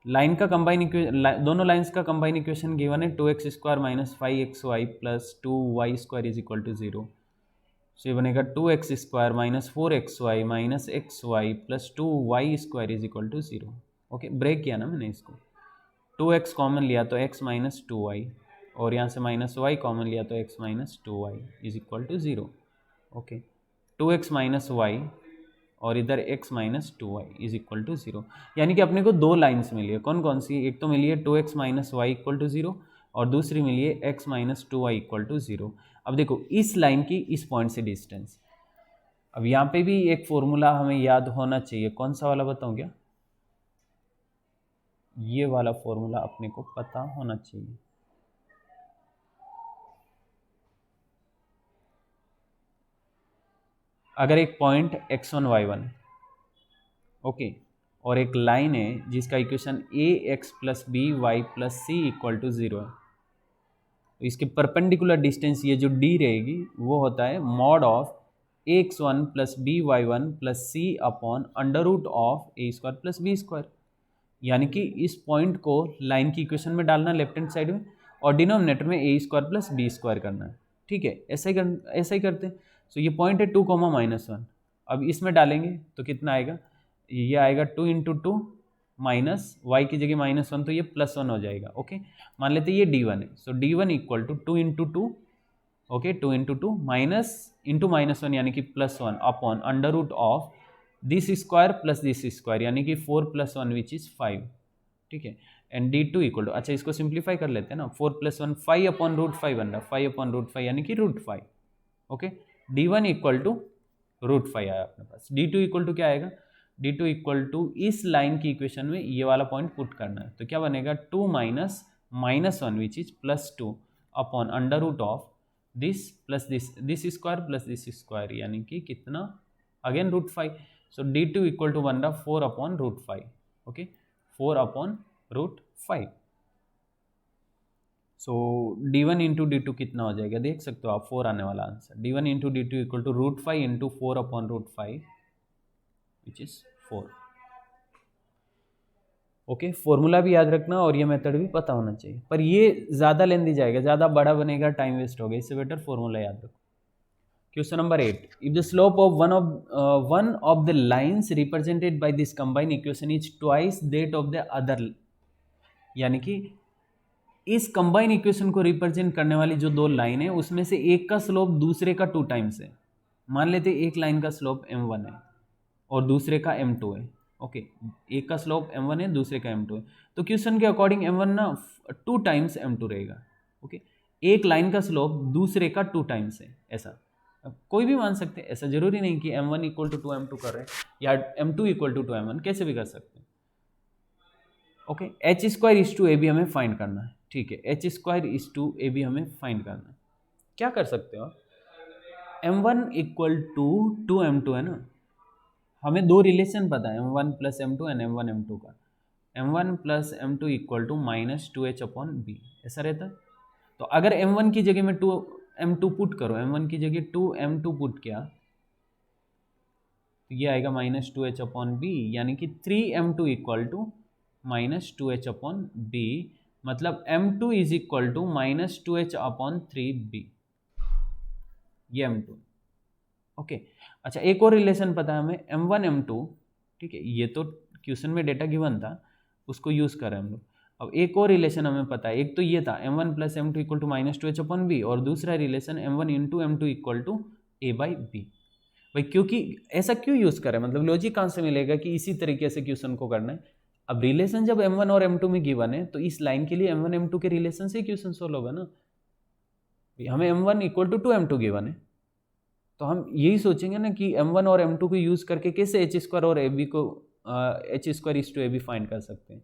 लाइन का कंबाइन इक्वेशन, दोनों लाइंस का कंबाइन इक्वेशन गिवन है 2x² minus 5xy plus 2y² is equal to 0। So ये बनेगा 2x² minus 4xy minus xy plus 2y² is equal to 0। Okay, break किया ना मैंने इसको, 2x कॉमन लिया तो x माइनस 2y, और यहाँ से माइनस y कॉमन लिया तो x minus 2y is equal to 0। Okay, 2x minus y और इधर x minus 2y is equal to 0, यानी कि अपने को दो लाइन्स मिली है। कौन कौन सी, एक तो मिली है 2x minus y equal to 0 और दूसरी मिली है x minus 2y equal to 0। अब देखो इस लाइन की इस पॉइंट से डिस्टेंस, अब यहाँ पे भी एक फॉर्मूला हमें याद होना चाहिए, कौन सा वाला बताऊँ क्या, ये वाला फॉर्मूला अपने को पता होना चाहिए। अगर एक पॉइंट x1 y1, ओके, और एक लाइन है जिसका equation ax plus B y plus c equal to 0 है, तो इसके परपेंडिकुलर डिस्टेंस ये जो d रहेगी वो होता है mod of ax1 plus b y1 plus c upon under root of a² plus b², यानी कि इस पॉइंट को लाइन की इक्वेशन में डालना लेफ्ट हैंड साइड में, और डिनोमिनेटर में a² प्लस b² करना है। ठीक है, ऐसा ही करते हैं। सो ये पॉइंट है 2, -1, अब इसमें डालेंगे तो कितना आएगा, ये आएगा 2 इंटू 2 माइनस वाई की जगह -1 तो ये +1 हो जाएगा। ओके, मान लेते ये d1 है, so d1 equal to 2 into 2, okay, 2 into 2 minus into -1 यानी कि +1 upon under root of this square plus this square यानी कि 4 + 1 विच इज 5, ठीक है। एंड D2 इक्वल टू, अच्छा इसको सिंप्लीफाई कर लेते हैं ना, 4 + 1 5/√5 बन रहा, 5/√5 यानी कि √5, ओके। D1 इक्वल टू √5 आया अपने पास। D2 इक्वल टू क्या आएगा, D2 इक्वल टू इस लाइन की इक्वेशन में ये वाला पॉइंट पुट करना है, तो क्या बनेगा 2 - -1 which is +2 upon √of this plus this square plus this square यानी कि कितना, again √5। So D2 equal to बन रहा 4/√5, ओके, 4/√5। सो D1 इंटू D2 कितना हो जाएगा, देख सकते हो आप, 4 आने वाला answer. D1 into D2 equal to √5 into 4/√5 which is 4, okay. Formula भी याद रखना और ये मेथड भी पता होना चाहिए, पर ये ज़्यादा लेंदी जाएगा, ज़्यादा बड़ा बनेगा, टाइम वेस्ट होगा, इससे बेटर फॉर्मूला याद रखो। Question number 8, if the slope of one of the lines represented by this combined equation is twice that of the other, यानी कि इस कंबाइन इक्वेशन को रिप्रेजेंट करने वाली जो दो लाइन है उसमें से एक का स्लोप दूसरे का 2 टाइम्स है। मान लेते एक लाइन का स्लोप m1 है और दूसरे का m2 है, ओके। एक का स्लोप m1 है, दूसरे का m2 है, तो क्वेश्चन के अकॉर्डिंग m1 ना 2 टाइम्स m2 रहेगा, ओके। एक लाइन का स्लोप दूसरे का 2 टाइम्स है, ऐसा कोई भी मान सकते हैं, ऐसा जरूरी नहीं कि m1 इक्वल टू 2m2 कर रहे हैं या m2 इक्वल टू 2m1, कैसे भी कर सकते हैं, okay. h² is to a b हमें फाइंड करना है, ठीक है। h² is to a b हमें फाइंड करना है। क्या कर सकते हो, m1 इक्वल टू 2m2 है ना, हमें दो रिलेशन पता है, m1 + m2 and m1 m2 का। m1 + m2 equal to -2h/b, ऐसा रहता है। तो अगर m1 की जगह में 2m2 पुट करो, m1 की जगह 2m2 पुट किया तो ये आएगा -2h/b, यानी कि 3m2 इक्वल टू -2h/b, मतलब m2 is equal to -2h/3b, ये m2, ओके। अच्छा एक और रिलेशन पता है हमें, m1 m2, ठीक है, ये तो क्वेश्चन में डेटा गिवन था, उसको यूज कर रहे हैं हम लोग। अब एक और रिलेशन हमें पता है, एक तो ये था m1 + m2 equal to -2h/b, और दूसरा relation m1 × m2 equal to a/b। भाई क्योंकि ऐसा क्यों यूज करें, मतलब लॉजिक कहाँ से मिलेगा कि इसी तरीके से क्वेश्चन को करना है। अब रिलेशन जब m1 और m2 में गिवन है तो इस लाइन के लिए m1 m2 के रिलेशन से क्वेश्चन सोल्व होगा ना। हमें m1 equal to 2m2 given है, तो हम यही सोचेंगे ना कि m1 और m2 को यूज करके कैसे h² और ab को h² is to ab find कर सकते हैं।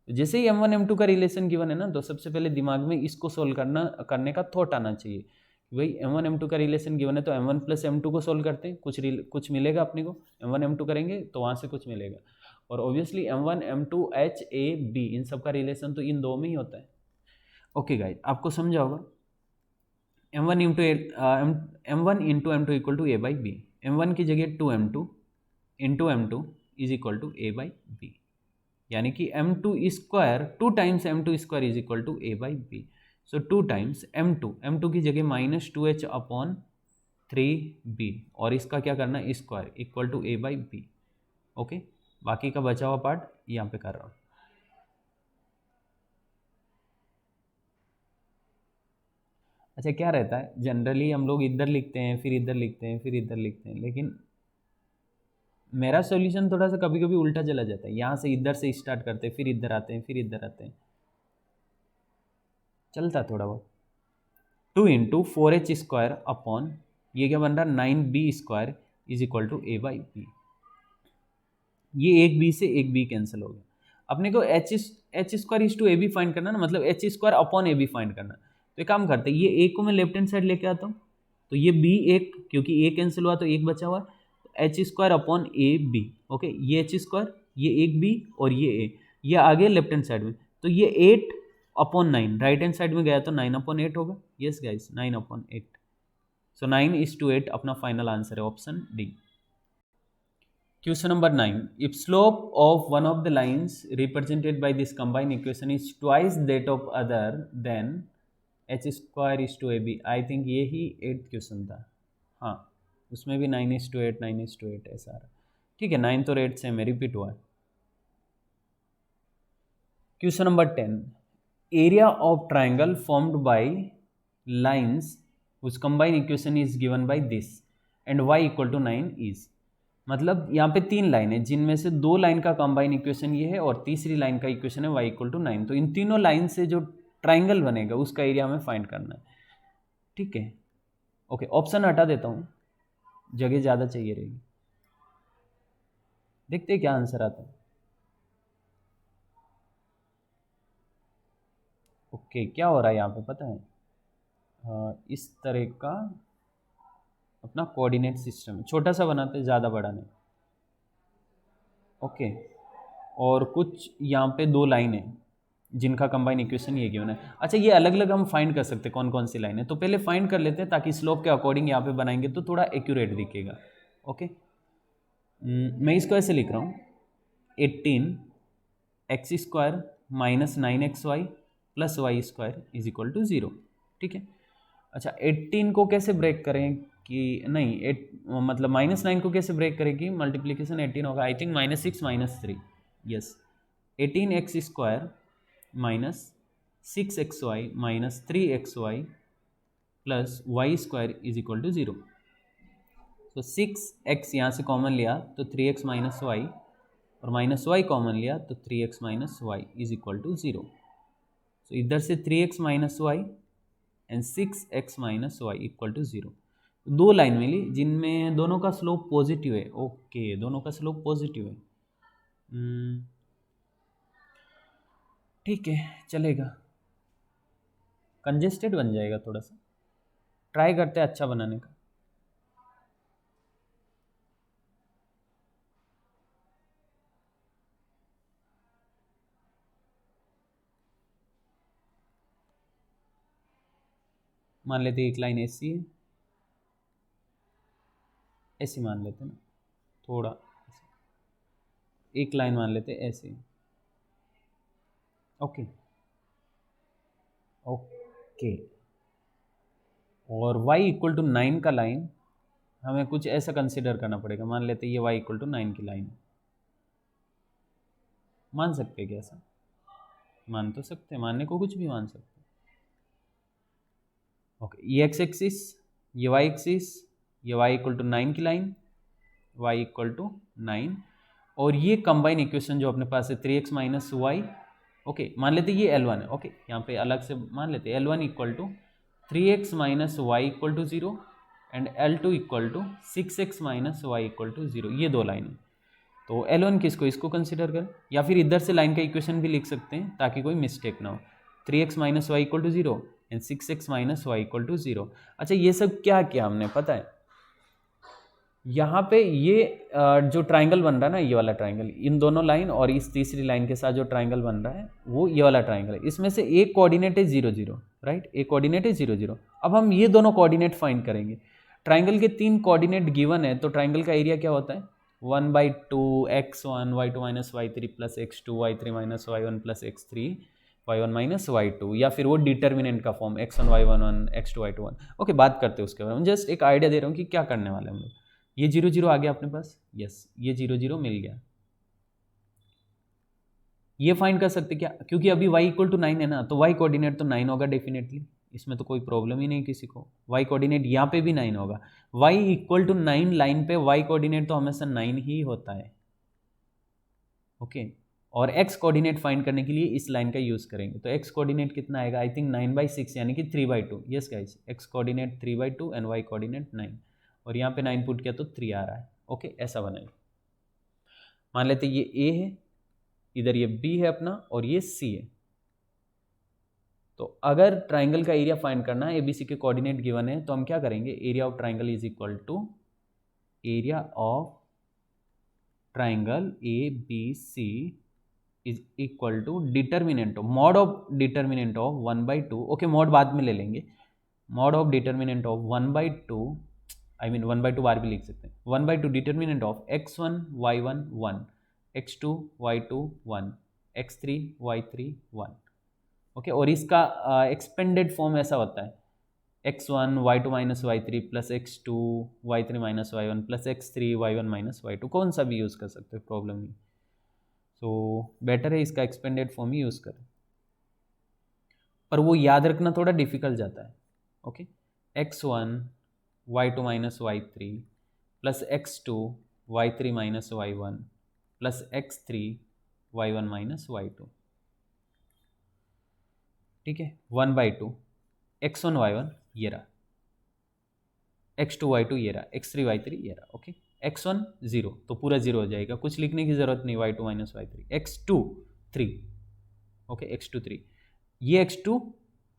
जैसे ही m1 m2 का रिलेशन गिवन है ना, तो सबसे पहले दिमाग में इसको सोल्व करने का थॉट आना चाहिए। भाई m1 m2 का रिलेशन गिवन है तो m1 + m2 को सोल्व करते हैं, कुछ मिलेगा अपने को, m1 m2 करेंगे तो वहाँ से कुछ मिलेगा, और obviously m1 m2 h a b इन सब का रिलेशन तो इन दो में ही होता है, ओके गाइस, आपको समझा होगा। m1 × m2 equal to a/b, m1 की जगह 2m2 × m2 is equal to a/b, यानी कि m2² 2 times m2² is equal to a/b। So 2 times m2 की जगह -2h/3b, और इसका क्या करना है square equal to a/b, okay. बाकी का बचा हुआ पार्ट यहाँ पे कर रहा हूँ। अच्छा क्या रहता है, जनरली हम लोग इधर लिखते हैं, फिर इधर लिखते हैं, फिर इधर लिखते हैं, लेकिन मेरा सॉल्यूशन थोड़ा सा कभी कभी उल्टा चला जाता है, यहाँ से इधर से स्टार्ट करते हैं, फिर इधर आते हैं, फिर इधर आते हैं, चलता थोड़ा बहुत। 2 × 4h² अपॉन ये क्या बन रहा 9b² is equal to a/b। ये एक b से एक b कैंसिल हो गया। अपने को h² is to ab find करना ना, मतलब h² अपॉन ab फाइंड करना। तो एक काम करते हैं, ये a को मैं लेफ्ट हैंड साइड लेके आता हूँ, तो ये b एक, क्योंकि a कैंसिल हुआ तो एक बचा हुआ, h² अपॉन ab, ओके। ये h², ये एक b और ये a, ये आगे लेफ्ट हैंड साइड में, तो ये 8/9 राइट हैंड साइड में गया तो 9/8 होगा। Yes guys 9/8। सो 9:8 अपना फाइनल आंसर है, option D. Question number 9. If slope of one of the lines represented by this combined equation is twice that of other, then h² is to ab. I think ये ही 8th क्वेश्चन था, हाँ उसमें भी 9:8 9:8 ऐसा आ रहा, ठीक है। 9 तो 8 से में रिपीट हुआ है। Question number 10. Area of triangle formed by lines whose combined equation is given by this and y equal to 9 is. मतलब यहाँ पे 3 लाइन है जिनमें से 2 लाइन का कंबाइन इक्वेशन ये है और तीसरी लाइन का इक्वेशन है y = 9। तो इन तीनों लाइन से जो ट्राइंगल बनेगा उसका एरिया हमें फाइंड करना है। ठीक है, ओके, ऑप्शन हटा देता हूँ, जगह ज़्यादा चाहिए रहेगी। देखते हैं क्या आंसर आता है। ओके, क्या हो रहा है यहाँ पे पता है, इस तरह का अपना कोऑर्डिनेट सिस्टम छोटा सा बनाते हैं, ज़्यादा बड़ा नहीं। ओके, और कुछ यहाँ पे 2 लाइन है जिनका कंबाइन इक्वेशन ये गिवन है। अच्छा, ये अलग अलग हम फाइंड कर सकते हैं कौन कौन सी लाइन है, तो पहले फाइंड कर लेते हैं ताकि स्लोप के अकॉर्डिंग यहाँ पे बनाएंगे तो थोड़ा एक्यूरेट दिखेगा। ओके, मैं इसको ऐसे लिख रहा हूँ, 18x² - 9xy + y² = 0। ठीक है, अच्छा 18 को कैसे ब्रेक करें कि नहीं, मतलब -9 को कैसे ब्रेक करें कि मल्टीप्लीकेशन 18 होगा, I think -6 - 3, yes, 18x² - 6xy - 3xy + y² = 0। तो 6x यहाँ से कॉमन लिया तो 3x - y, और -y कॉमन लिया तो 3x - y = 0। तो इधर से 3x - y and 6x - y = 0। 2 line मिली जिनमें दोनों का स्लोप पॉजिटिव है। ओके, दोनों का स्लोप पॉजिटिव है, ठीक है, चलेगा। कंजेस्टेड बन जाएगा थोड़ा सा, ट्राई करते हैं अच्छा बनाने का। मान लेते हैं एक लाइन ऐसी है, ऐसी मान लेते हैं ना, थोड़ा एक लाइन मान लेते हैं ऐसे। ओके ओके, और y = 9 का लाइन हमें कुछ ऐसा कंसिडर करना पड़ेगा। मान लेते हैं ये y = 9 की लाइन, मान सकते हैं क्या ऐसा? मान तो सकते हैं, मानने को कुछ भी मान सकते हैं। ओके, ये x एक्सिस, ये y एक्सिस, ये y = 9 की लाइन, y = 9, और ये कंबाइन इक्वेशन जो अपने पास है 3x - y। ओके, मान लेते हैं ये L1 है। ओके, यहाँ पे अलग से मान लेते हैं L1 = 3x - y = 0 and L2 = 6x - y = 0। ये 2 लाइन है, तो L1 किसको, इसको कंसिडर करें, या फिर इधर से लाइन का इक्वेशन भी लिख सकते हैं ताकि कोई मिस्टेक ना हो। 3x - y = 0 and 6x - y = 0। अच्छा, ये सब क्या किया हमने पता है, यहाँ पे ये जो ट्राइंगल बन रहा है ना, ये वाला ट्राइंगल, इन दोनों लाइन और इस तीसरी लाइन के साथ जो ट्राइंगल बन रहा है वो ये वाला ट्राइंगल है। इसमें से एक कोऑर्डिनेट है 0 0, राइट, एक कोऑर्डिनेट है 0 0। अब हम ये दोनों कोऑर्डिनेट फाइंड करेंगे। ट्राइंगल के 3 कोऑर्डिनेट गिवन है, तो ट्राइंगल का एरिया क्या होता है, 1/2 x1 y2 - y3 + x2 y3 - y1 + x3 y1 - y2, या फिर वो डिटर्मिनेंट का form x1 y1 x2 y2 1। Okay, बात करते हैं उसके बारे में, जस्ट एक आइडिया दे रहा हूँ कि क्या करने वाले हम लोग। ये 0 0 आ गया अपने पास, यस, ये 0 0 मिल गया। ये फाइंड कर सकते क्या, क्योंकि अभी y = 9 है ना, तो y कोऑर्डिनेट तो 9 होगा डेफिनेटली, इसमें तो कोई प्रॉब्लम ही नहीं किसी को। y कोऑर्डिनेट यहाँ पे भी 9 होगा, y = 9 लाइन पे y कोऑर्डिनेट तो हमेशा 9 ही होता है। ओके, और x कोऑर्डिनेट फाइंड करने के लिए इस लाइन का यूज़ करेंगे, तो x कोऑर्डिनेट कितना आएगा, आई थिंक 9/6 यानी कि 3/2। Yes guys, x coordinate 3/2 and y coordinate 9, और यहाँ पे 9 पुट किया तो 3 आ रहा है। ओके, ऐसा बनाइए। मान लेते ये a है, इधर ये b है अपना, और ये c है। तो अगर ट्राइंगल का एरिया फाइंड करना है, ABC के कोऑर्डिनेट गिवन है, तो हम क्या करेंगे, area of triangle is equal to area of triangle ABC is equal to determinant of mod of determinant of 1/2। Okay, mod बाद में ले लेंगे, mod of determinant of 1/2, I mean 1/2 बार भी लिख सकते हैं, 1/2 determinant of x1 y1 1, x2 y2 1, x3 y3 1। Okay, और इसका एक्सपेंडेड फॉर्म ऐसा होता है, x1 y2 - y3 + x2 y3 - y1 + x3 y1 - y2, कौन सा भी यूज़ कर सकते हो, प्रॉब्लम नहीं। सो बेटर है इसका एक्सपेंडेड फॉर्म ही यूज़ करें, पर वो याद रखना थोड़ा डिफिकल्ट जाता है। Okay, x1 y2 - y3 + x2 y3 minus y1 plus x3 y1 minus y2, ठीक है, 1/2 x1 y1 ये रहा, x2 y2 ये रहा, x3 y3 ये रहा, ओके। x1 0 तो पूरा 0 हो जाएगा, कुछ लिखने की जरूरत नहीं, y2 minus y3, x2 3, okay, x2 3, ये x2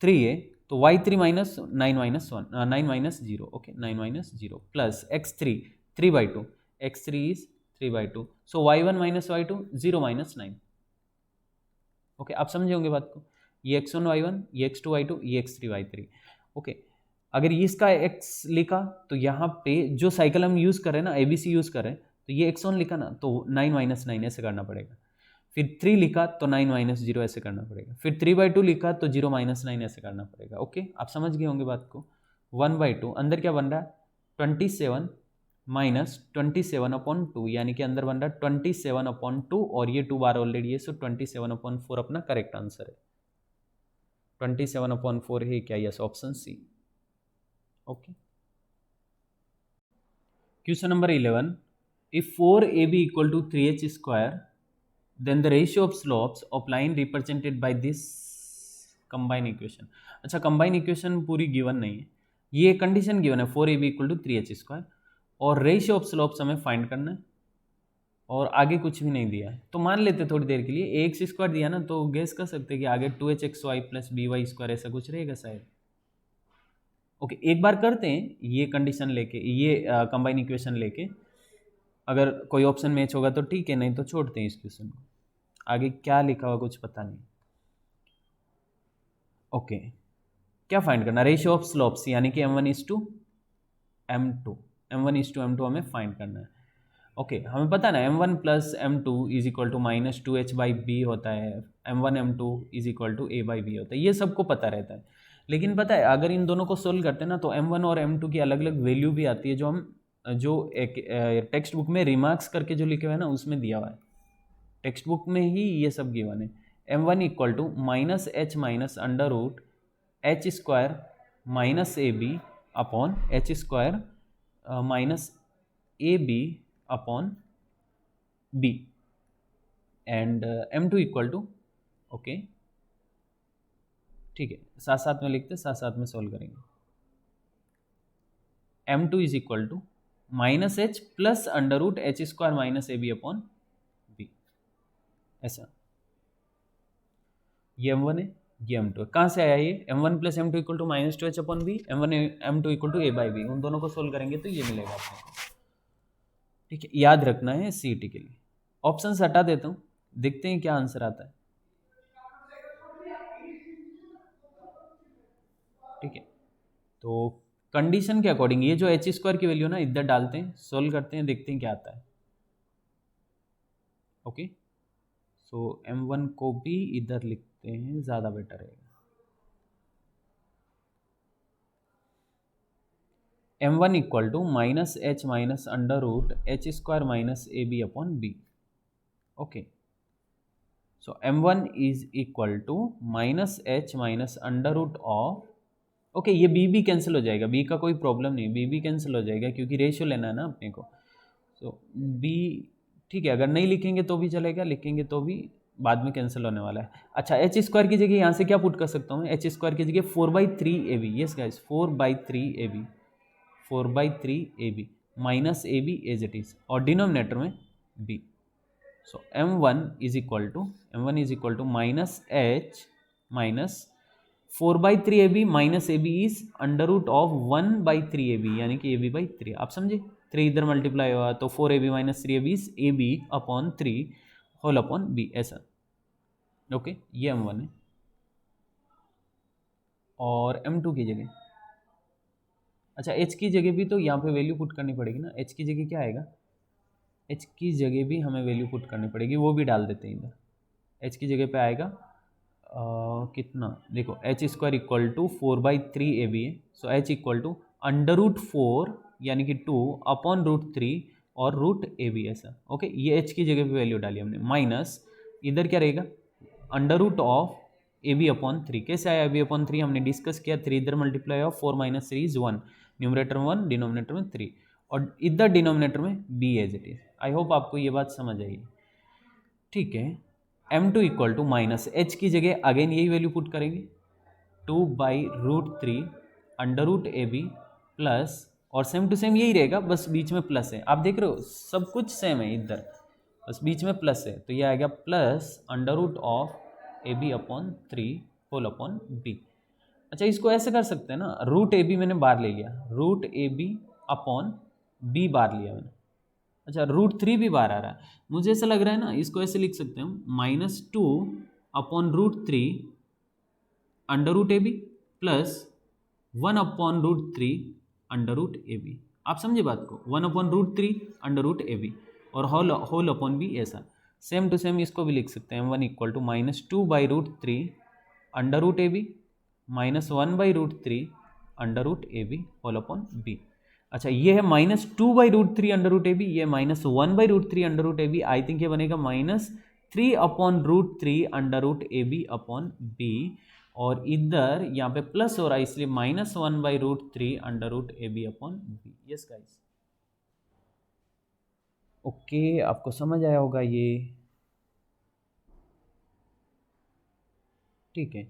3 है तो y3 minus 9 minus 1 9 minus 0, okay, 9 minus 0 plus x3 3/2, x3 is 3/2, so y1 minus y2 0 minus 9, okay. आप समझे होंगे बात को, ये x1 y1, ये x2 y2, ये x3 y3, ओके। अगर ये इसका x लिखा तो यहाँ पे जो साइकिल हम यूज़ कर रहे हैं ना, ABC यूज़ कर रहे हैं, तो ये x1 लिखा ना तो 9 माइनस 9 ऐसे करना पड़ेगा, फिर 3 लिखा तो 9 माइनस 0 ऐसे करना पड़ेगा, फिर 3/2 लिखा तो 0 माइनस 9 ऐसे करना पड़ेगा, ओके। आप समझ गए होंगे बात को। 1/2 अंदर क्या बन रहा है, 27 माइनस 27/2, यानी कि अंदर बन रहा है 27/2, और ये 2 बार ऑलरेडी है, सो 27/4 अपना करेक्ट आंसर है। 27/4 है क्या, yes, option C, okay. Question number 11, if 4ab equal to 3h square, then the ratio of slopes of line represented by this combined equation। अच्छा, combined equation पूरी गिवन नहीं है, ये कंडीशन गिवन है 4ab equal to 3h square, और रेशियो ऑफ स्लोप्स हमें फाइंड करना है, और आगे कुछ भी नहीं दिया है, तो मान लेते थोड़ी देर के लिए ax स्क्वायर दिया ना, तो गेस कर सकते हैं कि आगे 2hxy प्लस by स्क्वायर ऐसा कुछ रहेगा शायद, ओके। एक बार करते हैं ये कंडीशन लेके, ये कंबाइन इक्वेशन लेके, अगर कोई ऑप्शन मैच होगा तो ठीक है, नहीं तो छोड़ते हैं इस क्वेश्चन को, आगे क्या लिखा हुआ कुछ पता नहीं, ओके। क्या फाइंड करना, रेशियो ऑफ स्लोप्स, यानी कि m1:m2, m1:m2 हमें फाइंड करना है, ओके। हमें पता है ना m1 plus m2 is equal to minus 2h/b होता है, m1 m2 is equal to a/b होता है, ये सबको पता रहता है, लेकिन पता है अगर इन दोनों को सोल्व करते हैं ना तो m1 और m2 की अलग अलग वैल्यू भी आती है, जो हम जो एक टेक्स्ट बुक में रिमार्क्स करके जो लिखे हुए हैं ना उसमें दिया हुआ है, टेक्स्ट बुक में ही ये सब गिवन है। m1 equal to minus h minus under root h square minus ab upon h square minus ab upon b, and m2 equal to, okay, ठीक है, साथ साथ में लिखते, साथ साथ में सोल्व करेंगे। m2 is equal to minus h plus under root h square minus ab upon b, ऐसा, ये m1 है, ये m2 है, कहाँ से आया ये, m1 plus m2 equal to minus 2h upon b, m1 m2 equal to a/b, उन दोनों को सोल्व करेंगे तो ये मिलेगा अपने को, ठीक है, याद रखना है CET के लिए। ऑप्शन हटा देता हूँ, देखते हैं क्या आंसर आता है, ठीक है। तो कंडीशन के अकॉर्डिंग ये जो h स्क्वायर की वैल्यू ना इधर डालते हैं, सोल्व करते हैं, देखते हैं क्या आता है, ओके। सो m1 को भी इधर लिखते हैं, ज़्यादा बेटर रहेगा, m1 equal to minus h minus under root h square minus ab upon b, okay. So m1 is equal to minus h minus under root of, okay, ये b भी कैंसिल हो जाएगा, b का कोई प्रॉब्लम नहीं, b भी कैंसिल हो जाएगा क्योंकि रेशियो लेना है ना अपने को, सो b, ठीक है, अगर नहीं लिखेंगे तो भी चलेगा, लिखेंगे तो भी बाद में कैंसिल होने वाला है। अच्छा, h स्क्वायर की जगह यहाँ से क्या पुट कर सकता हूँ मैं, h स्क्वायर की जगह 4/3ab, yes guys, 4/3ab, 4/3ab minus ab as it is, और डिनोमिनेटर में b, so m1 is equal to minus h minus 4/3ab minus ab is under root of 1/3ab, यानी कि ab/3, आप समझे, 3 इधर मल्टीप्लाई हुआ तो 4ab minus 3ab is ab upon 3 whole upon b, ऐसा, ओके, ये m1 है। और m2 की जगह, अच्छा, h की जगह भी तो यहाँ पे वैल्यू पुट करनी पड़ेगी ना, h की जगह क्या आएगा, h की जगह भी हमें वैल्यू पुट करनी पड़ेगी, वो भी डाल देते हैं इधर, h की जगह पे आएगा कितना, देखो h square equal to 4/3ab है, so h equal to under root 4 यानी कि 2 अपॉन रूट 3 और रूट ab, ऐसा, ओके। ये h की जगह पे वैल्यू डाली हमने, माइनस इधर क्या रहेगा, under root of ab upon 3, कैसे आया ab अपॉन 3, हमने डिस्कस किया, 3 इधर multiply of 4 minus 3 is 1, numerator 1 denominator में 3, और इधर डिनोमिनेटर में b as it is. I hope आपको ये बात समझ आई। ठीक है, m2 equal to minus h की जगह अगेन यही वैल्यू पुट करेंगे 2/√3 under root a b plus, और सेम टू सेम यही रहेगा, बस बीच में प्लस है। आप देख रहे हो सब कुछ सेम है इधर, बस बीच में प्लस है, तो ये आएगा plus under root of a b upon 3 whole upon b. अच्छा, इसको ऐसे कर सकते हैं ना, रूट ए बी मैंने बाहर ले लिया, root a b upon b बाहर लिया मैंने। अच्छा, रूट 3 भी बाहर आ रहा है, मुझे ऐसा लग रहा है ना, इसको ऐसे लिख सकते हैं -2 upon √3 under root a b plus 1 upon √3 under root a b. आप समझे बात को, 1 upon √3 under root a B और होल अपॉन बी ऐसा। सेम टू सेम इसको भी लिख सकते हैं, m1 equal to -2/√3 under root a b -1/√3 under root a b whole upon b. अच्छा, ये है -2/√3 अंडर रूट ए बी, ये -1/√3 under root a b. I think ये बनेगा -3 upon √3 under root a b upon b, और इधर यहाँ पे प्लस हो रहा है इसलिए -1/√3 under root a b upon b. Yes guys, okay, आपको समझ आया होगा ये। ठीक है,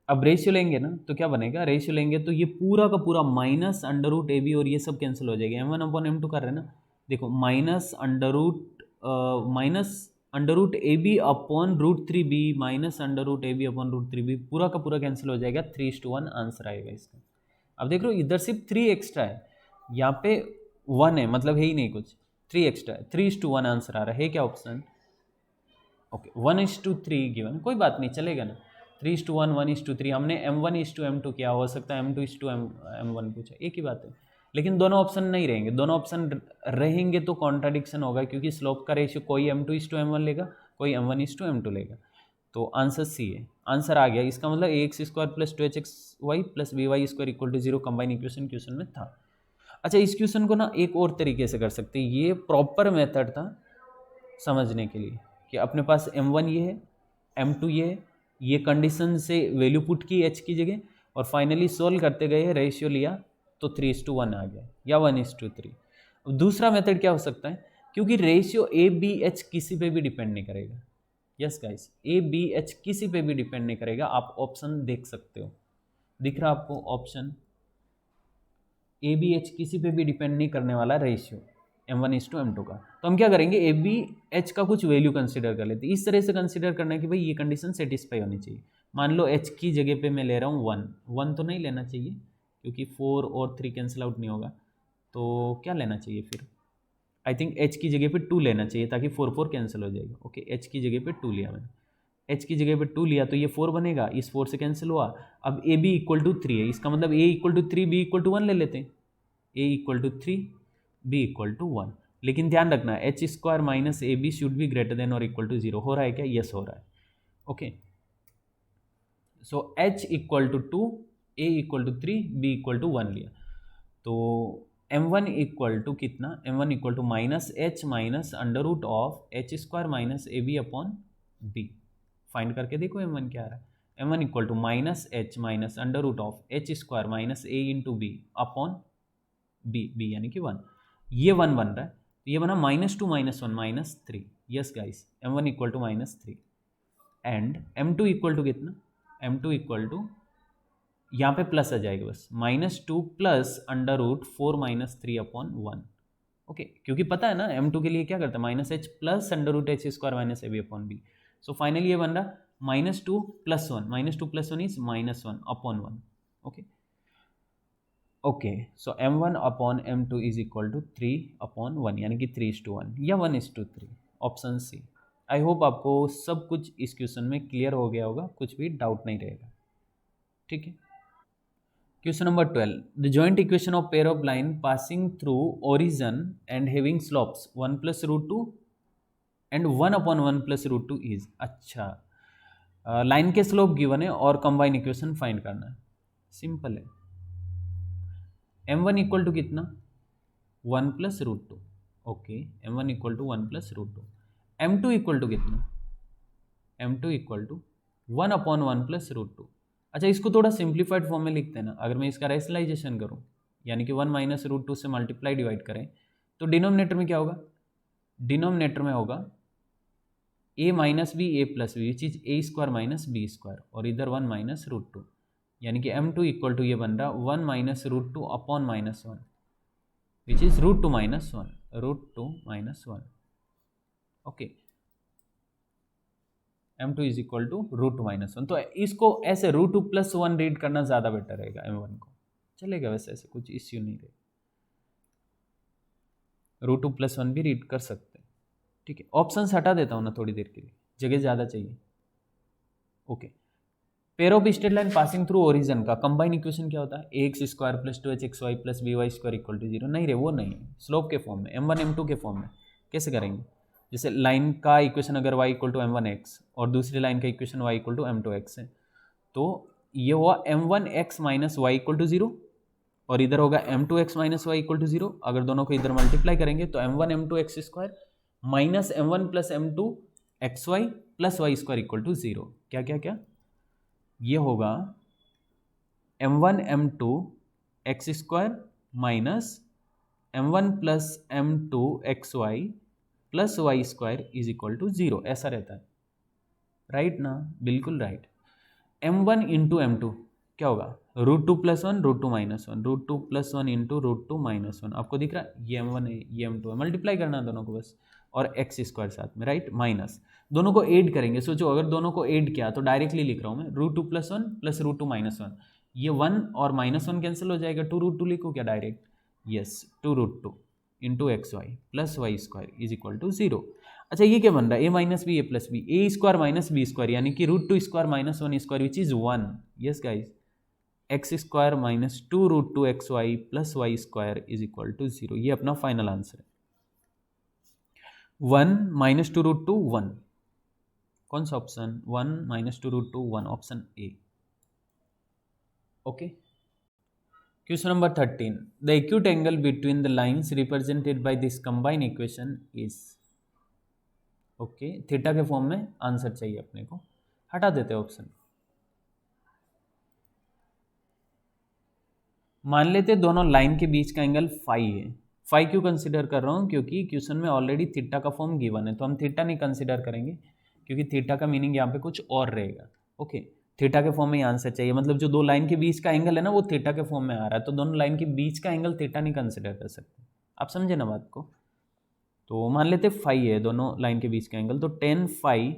अब रेशियो लेंगे ना तो क्या बनेगा, रेशियो लेंगे तो ये पूरा का पूरा minus under root a B और ये सब कैंसिल हो जाएगा, m1 अपॉन m2 कर रहे हैं ना, देखो minus under root a b upon √3 b minus under root a b upon √3 b, पूरा का पूरा कैंसिल हो जाएगा, 3:1 आंसर आएगा इसका। अब देख रहे हो इधर सिर्फ 3 एक्स्ट्रा है, यहाँ पे 1 है, मतलब है ही नहीं कुछ, 3 एक्स्ट्रा है, 3:1 आंसर आ रहा है क्या ऑप्शन? ओके, 1:3 गिवन, कोई बात नहीं, चलेगा ना, 3:1 1:3, हमने m1:m2 किया, हो सकता है m2:m1 पूछा, एक ही बात है। लेकिन दोनों ऑप्शन नहीं रहेंगे, दोनों ऑप्शन रहेंगे तो कॉन्ट्राडिक्शन होगा, क्योंकि स्लोप का रेशियो कोई m2:m1 लेगा, कोई m1:m2 लेगा। तो आंसर सी है, आंसर आ गया। इसका मतलब ax² plus 2hxy plus by² equal to 0 combine equation question में था। अच्छा, इस क्वेश्चन को ना एक और तरीके से कर सकते हैं, ये प्रॉपर मेथड था समझने के लिए, कि अपने पास m1 ये है, m2 ये है, ये कंडीशन से वैल्यू पुट की h की जगह, और फाइनली सोल्व करते गए रेशियो लिया तो 3:1 आ गया, या 1:3। अब दूसरा मेथड क्या हो सकता है, क्योंकि रेशियो ए बी एच किसी पे भी डिपेंड नहीं करेगा। Yes guys, a b h किसी पे भी डिपेंड नहीं करेगा, आप ऑप्शन देख सकते हो, दिख रहा आपको ऑप्शन, ए बी एच किसी पे भी डिपेंड नहीं करने वाला रेशियो m1:m2 का। तो हम क्या करेंगे, ए बी एच का कुछ वैल्यू कंसीडर कर लेते हैं, इस तरह से कंसीडर करना है कि भाई ये कंडीशन सेटिस्फाई होनी चाहिए। मान लो h की जगह पे मैं ले रहा हूँ 1 तो नहीं लेना चाहिए, क्योंकि 4 और 3 कैंसिल आउट नहीं होगा, तो क्या लेना चाहिए फिर, आई थिंक h की जगह पे 2 लेना चाहिए, ताकि 4 कैंसिल हो जाएगा। ओके, h की जगह पे 2 लिया मैंने, h की जगह पे 2 लिया तो ये 4 बनेगा, इस 4 से कैंसिल हुआ। अब ए बी इक्वल टू 3 है, इसका मतलब a equal to 3 b equal to 1 ले लेते हैं, a equal to 3 b equal to 1। लेकिन ध्यान रखना, h² minus a b should be greater than और इक्वल टू 0, हो रहा है क्या? यस हो रहा है। Okay, so h equal to 2, a equal to 3, b equal to 1 लिया, तो m1 इक्वल टू कितना, m1 equal to -h minus under root of h² minus a b upon b. Find करके देखो m1 क्या आ रहा है, m1 equal to -h minus under root of h² minus a into b upon b यानी कि 1, ये 1 बन रहा है, तो ये बना -2 -1 -3। Yes guys, m1 equal to -3 and m2 equal to कितना, m2 इक्वल टू यहाँ पे प्लस आ जाएगा बस, -2 plus under root 4 -3 upon 1। Okay, क्योंकि पता है ना m2 के लिए क्या करता है, -h plus under root h² minus a b upon b. So finally ये बन रहा -2 + 1, -2 + 1 is -1 upon 1। Okay okay, so m1 upon m2 is equal to 3 upon 1, यानी कि 3:1 या 1:3, ऑप्शन सी। आई होप आपको सब कुछ इस क्वेश्चन में क्लियर हो गया होगा, कुछ भी डाउट नहीं रहेगा। ठीक है, question number 12, the joint equation of pair of line passing through origin and having slopes 1 + √2 and 1 upon 1 + √2 is. अच्छा, लाइन के स्लोप गिवन है और कंबाइन इक्वेशन फाइंड करना है, सिंपल है। m1 इक्वल टू कितना, 1 + √2। Okay, m1 equal to 1 + √2। m2 equal to कितना, m2 इक्वल टू 1 अपॉन 1 + √2। अच्छा, इसको थोड़ा सिंप्लीफाइड फॉर्म में लिखते हैं ना, अगर मैं इसका रेशनलाइजेशन करूँ, यानी कि 1 माइनस रूट टू से मल्टीप्लाई डिवाइड करें तो डिनोमिनेटर में क्या होगा, डिनोमिनेटर में होगा a minus b a plus b, which is a square minus b square, और इधर 1 माइनस रूट टू, यानी कि m2 इक्वल टू ये बन रहा 1 minus root two upon minus one, which is root two minus one, root two minus one. Okay, m2 is equal to root two minus one. तो इसको ऐसे root two plus one read करना ज़्यादा बेटर रहेगा, m1 को चलेगा, वैसे ऐसे कुछ इश्यू नहीं रहेगा, रूट टू प्लस वन भी रीड कर सकते हैं। ठीक है, ऑप्शन हटा देता हूँ ना थोड़ी देर के लिए, जगह ज़्यादा चाहिए। Okay, pair of straight line passing through origin का कंबाइन इक्वेशन क्या होता है, a x square plus two h x y plus B Y square equal to zero. नहीं रे, वो नहीं है, स्लोप के फॉर्म में, m1 m2 के फॉर्म में। कैसे करेंगे, जैसे लाइन का इक्वेशन अगर y इक्वल टू m1x और दूसरी लाइन का equation y equal to m2x है, तो ये हुआ m1x minus y equal to zero, और इधर होगा m2x minus y equal to zero. अगर दोनों को इधर मल्टीप्लाई करेंगे तो m1 m2 x square minus m1 plus m2 x y plus y square equal to zero. क्या क्या क्या, ये होगा m1 m2 x square minus m1 plus m2 x y plus y square is equal to zero, ऐसा रहता है, राइट ना, बिल्कुल राइट। m1 इंटू m2 क्या होगा, root two plus one root two minus one, root two plus one into root two minus one. आपको दिख रहा है, ये m1 है ये m2 है, मल्टीप्लाई करना है दोनों को बस, और एक्स स्क्वायर साथ में, राइट, माइनस दोनों को ऐड करेंगे। सोचो अगर दोनों को ऐड किया तो डायरेक्टली लिख रहा हूँ मैं, root two plus one plus root two minus one, ये वन और माइनस वन कैंसिल हो जाएगा, टू रूट टू लिखो क्या direct, yes, two root two into x y plus y square is equal to zero. अच्छा, ये क्या बन रहा है, a minus b a plus b, a square minus b square, यानी कि root two square minus one square which is one. Yes guys, x square minus two root two x y plus y square is equal to zero. ये अपना फाइनल आंसर है। One minus two root two one, कौन सा option, one minus two root two one, option A. Okay, question number 13, the acute angle between the lines represented by this combine equation is. Okay, theta के फॉर्म में आंसर चाहिए अपने को, हटा देते हैं ऑप्शन। मान लेते दोनों लाइन के बीच का एंगल फाई है। फाई क्यों कंसिडर कर रहा हूँ, क्योंकि क्वेश्चन में ऑलरेडी थीटा का फॉर्म गिवन है, तो हम थीटा नहीं कंसिडर करेंगे, क्योंकि थीटा का मीनिंग यहाँ पे कुछ और रहेगा। ओके, थीटा के फॉर्म में आंसर चाहिए, मतलब जो दो लाइन के बीच का एंगल है ना वो थीटा के फॉर्म में आ रहा है, तो दोनों लाइन के बीच का एंगल थीटा नहीं कंसिडर कर सकते। आप समझे ना बात को। तो मान लेते फाई है दोनों लाइन के बीच का एंगल, तो tan phi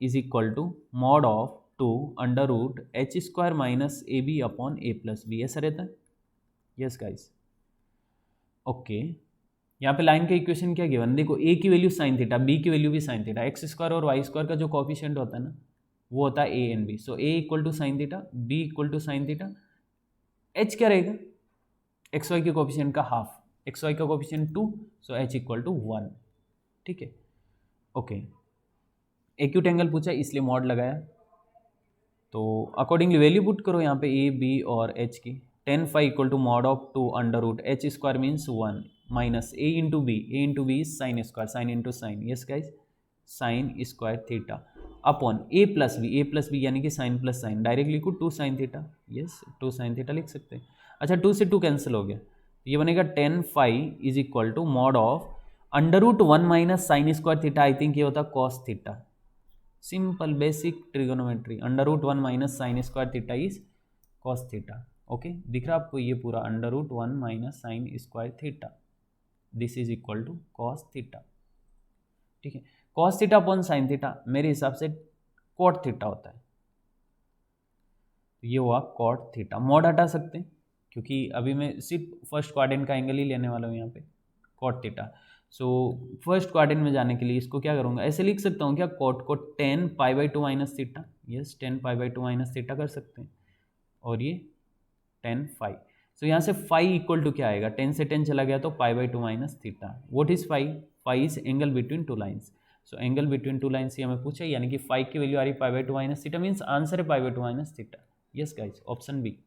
is equal to mod of two under root H square minus a b upon A plus b, ऐसा रहता है। यस गाइस, ओके, यहाँ पे लाइन का इक्वेशन क्या गिवन, देखो ए की वैल्यू साइन थीटा, बी की वैल्यू भी साइन थीटा, एक्स स्क्वायर और वाई स्क्वायर का जो कोफिशिएंट होता है ना वो होता है a and b. So a equal to sine theta, b equal to sine theta, h क्या रहेगा, एक्स वाई के कोफिशिएंट का हाफ, एक्स वाई का coefficient 2, so h equal to 1। ठीक है, ओके, एक्यूट एंगल पूछा इसलिए मॉड लगाया, तो अकॉर्डिंगली वैल्यू पुट करो यहाँ पे ए बी और एच की। Tan phi equal to mod of two under root H square means 1 minus A into B is sine square, sine into sine, yes guys, sine square theta upon A plus B यानी कि साइन प्लस साइन, डायरेक्ट लिखो two sine theta, yes two sine theta लिख सकते हैं। अच्छा, टू से टू कैंसिल हो गया, ये बनेगा tan phi is equal to mod of under root one minus sine square theta, I think ये होता cos theta, simple basic trigonometry, under root one minus sine square theta is cos theta. Okay, दिख रहा आपको ये पूरा, under root one minus sine square theta, this is equal to cos theta. ठीक है, cos theta upon sine theta मेरे हिसाब से कॉट थीटा होता है, तो ये हुआ कॉट थीटा। मॉड हटा सकते हैं क्योंकि अभी मैं सिर्फ फर्स्ट क्वाड्रेंट का एंगल ही लेने वाला हूँ यहाँ पे, cot theta. So first quadrant में जाने के लिए इसको क्या करूँगा, ऐसे लिख सकता हूँ क्या, कॉट को ten pi by two minus theta, yes ten pi by two minus theta कर सकते हैं, और ये टेन फाई। सो यहाँ से फाई इक्वल टू क्या आएगा, टेन से टेन चला गया तो pi by two minus theta. What is phi, phi is angle between two lines. So angle between two lines ये हमें पूछा, यानी कि फाई की वैल्यू आ रही pi by two minus theta, means answer है pi by two minus theta. Yes guys, option B.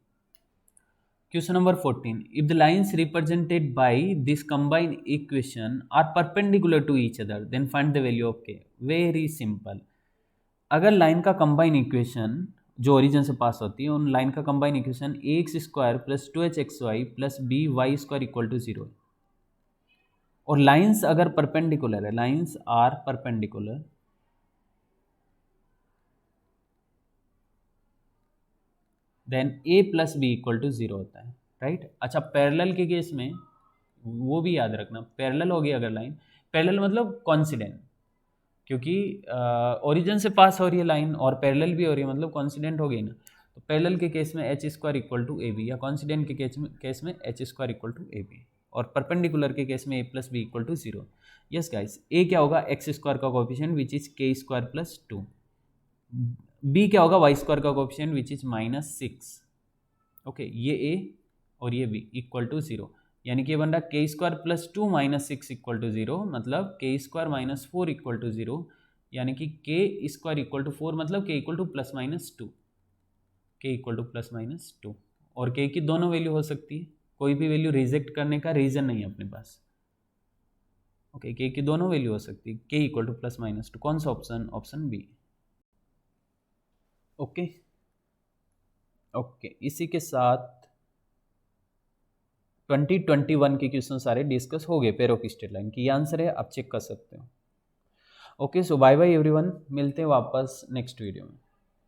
Question number 14. If the lines represented by this combined equation are perpendicular to each other, then find the value of k. Very simple. अगर लाइन का combined equation जो ओरिजिन से पास होती है, उन लाइन का combine equation A x square plus 2hxy plus B Y square equal to 0 है। और लाइंस अगर परपेंडिकुलर है, lines are perpendicular, then A plus B equal to 0 होता है, राइट। अच्छा, पैरेलल के केस में वो भी याद रखना, पैरेलल होगी अगर लाइन, पैरेलल मतलब कॉन्सिडेंट, क्योंकि ओरिजिन से पास हो रही है लाइन और पैरेलल भी हो रही है, मतलब कॉन्सिडेंट हो गई ना। तो पैरेलल के केस में h square equal to a b, या कॉन्सिडेंट के केस में h square equal to a B, और परपेंडिकुलर के केस में a plus B equal to 0। Yes guys, a क्या होगा, एक्स स्क्वायर का coefficient which is k square plus 2, b क्या होगा, वाई स्क्वायर का कोएफिशिएंट विच इज -6। ओके, ये ए और ये बी इक्वल टू 0, यानी कि ये बन रहा के स्क्वायर प्लस 2 -6 इक्वल टू 0, मतलब के स्क्वायर -4 इक्वल टू 0, यानी कि के स्क्वायर इक्वल टू 4, मतलब के इक्वल टू +-2, के इक्वल टू +-2। और के की दोनों वैल्यू हो सकती है, कोई भी वैल्यू रिजेक्ट करने का रीजन नहीं है अपने पास। ओके, के की दोनों वैल्यू हो सकती है, के इक्वल टू +-2। कौन सा option, option B. Okay okay, इसी के साथ 2021 के क्वेश्चन सारे डिस्कस हो गए पैरों की स्ट्रेट लाइन की। आंसर है, आप चेक कर सकते हो। ओके, सो बाय बाय एवरीवन, मिलते हैं वापस नेक्स्ट वीडियो में।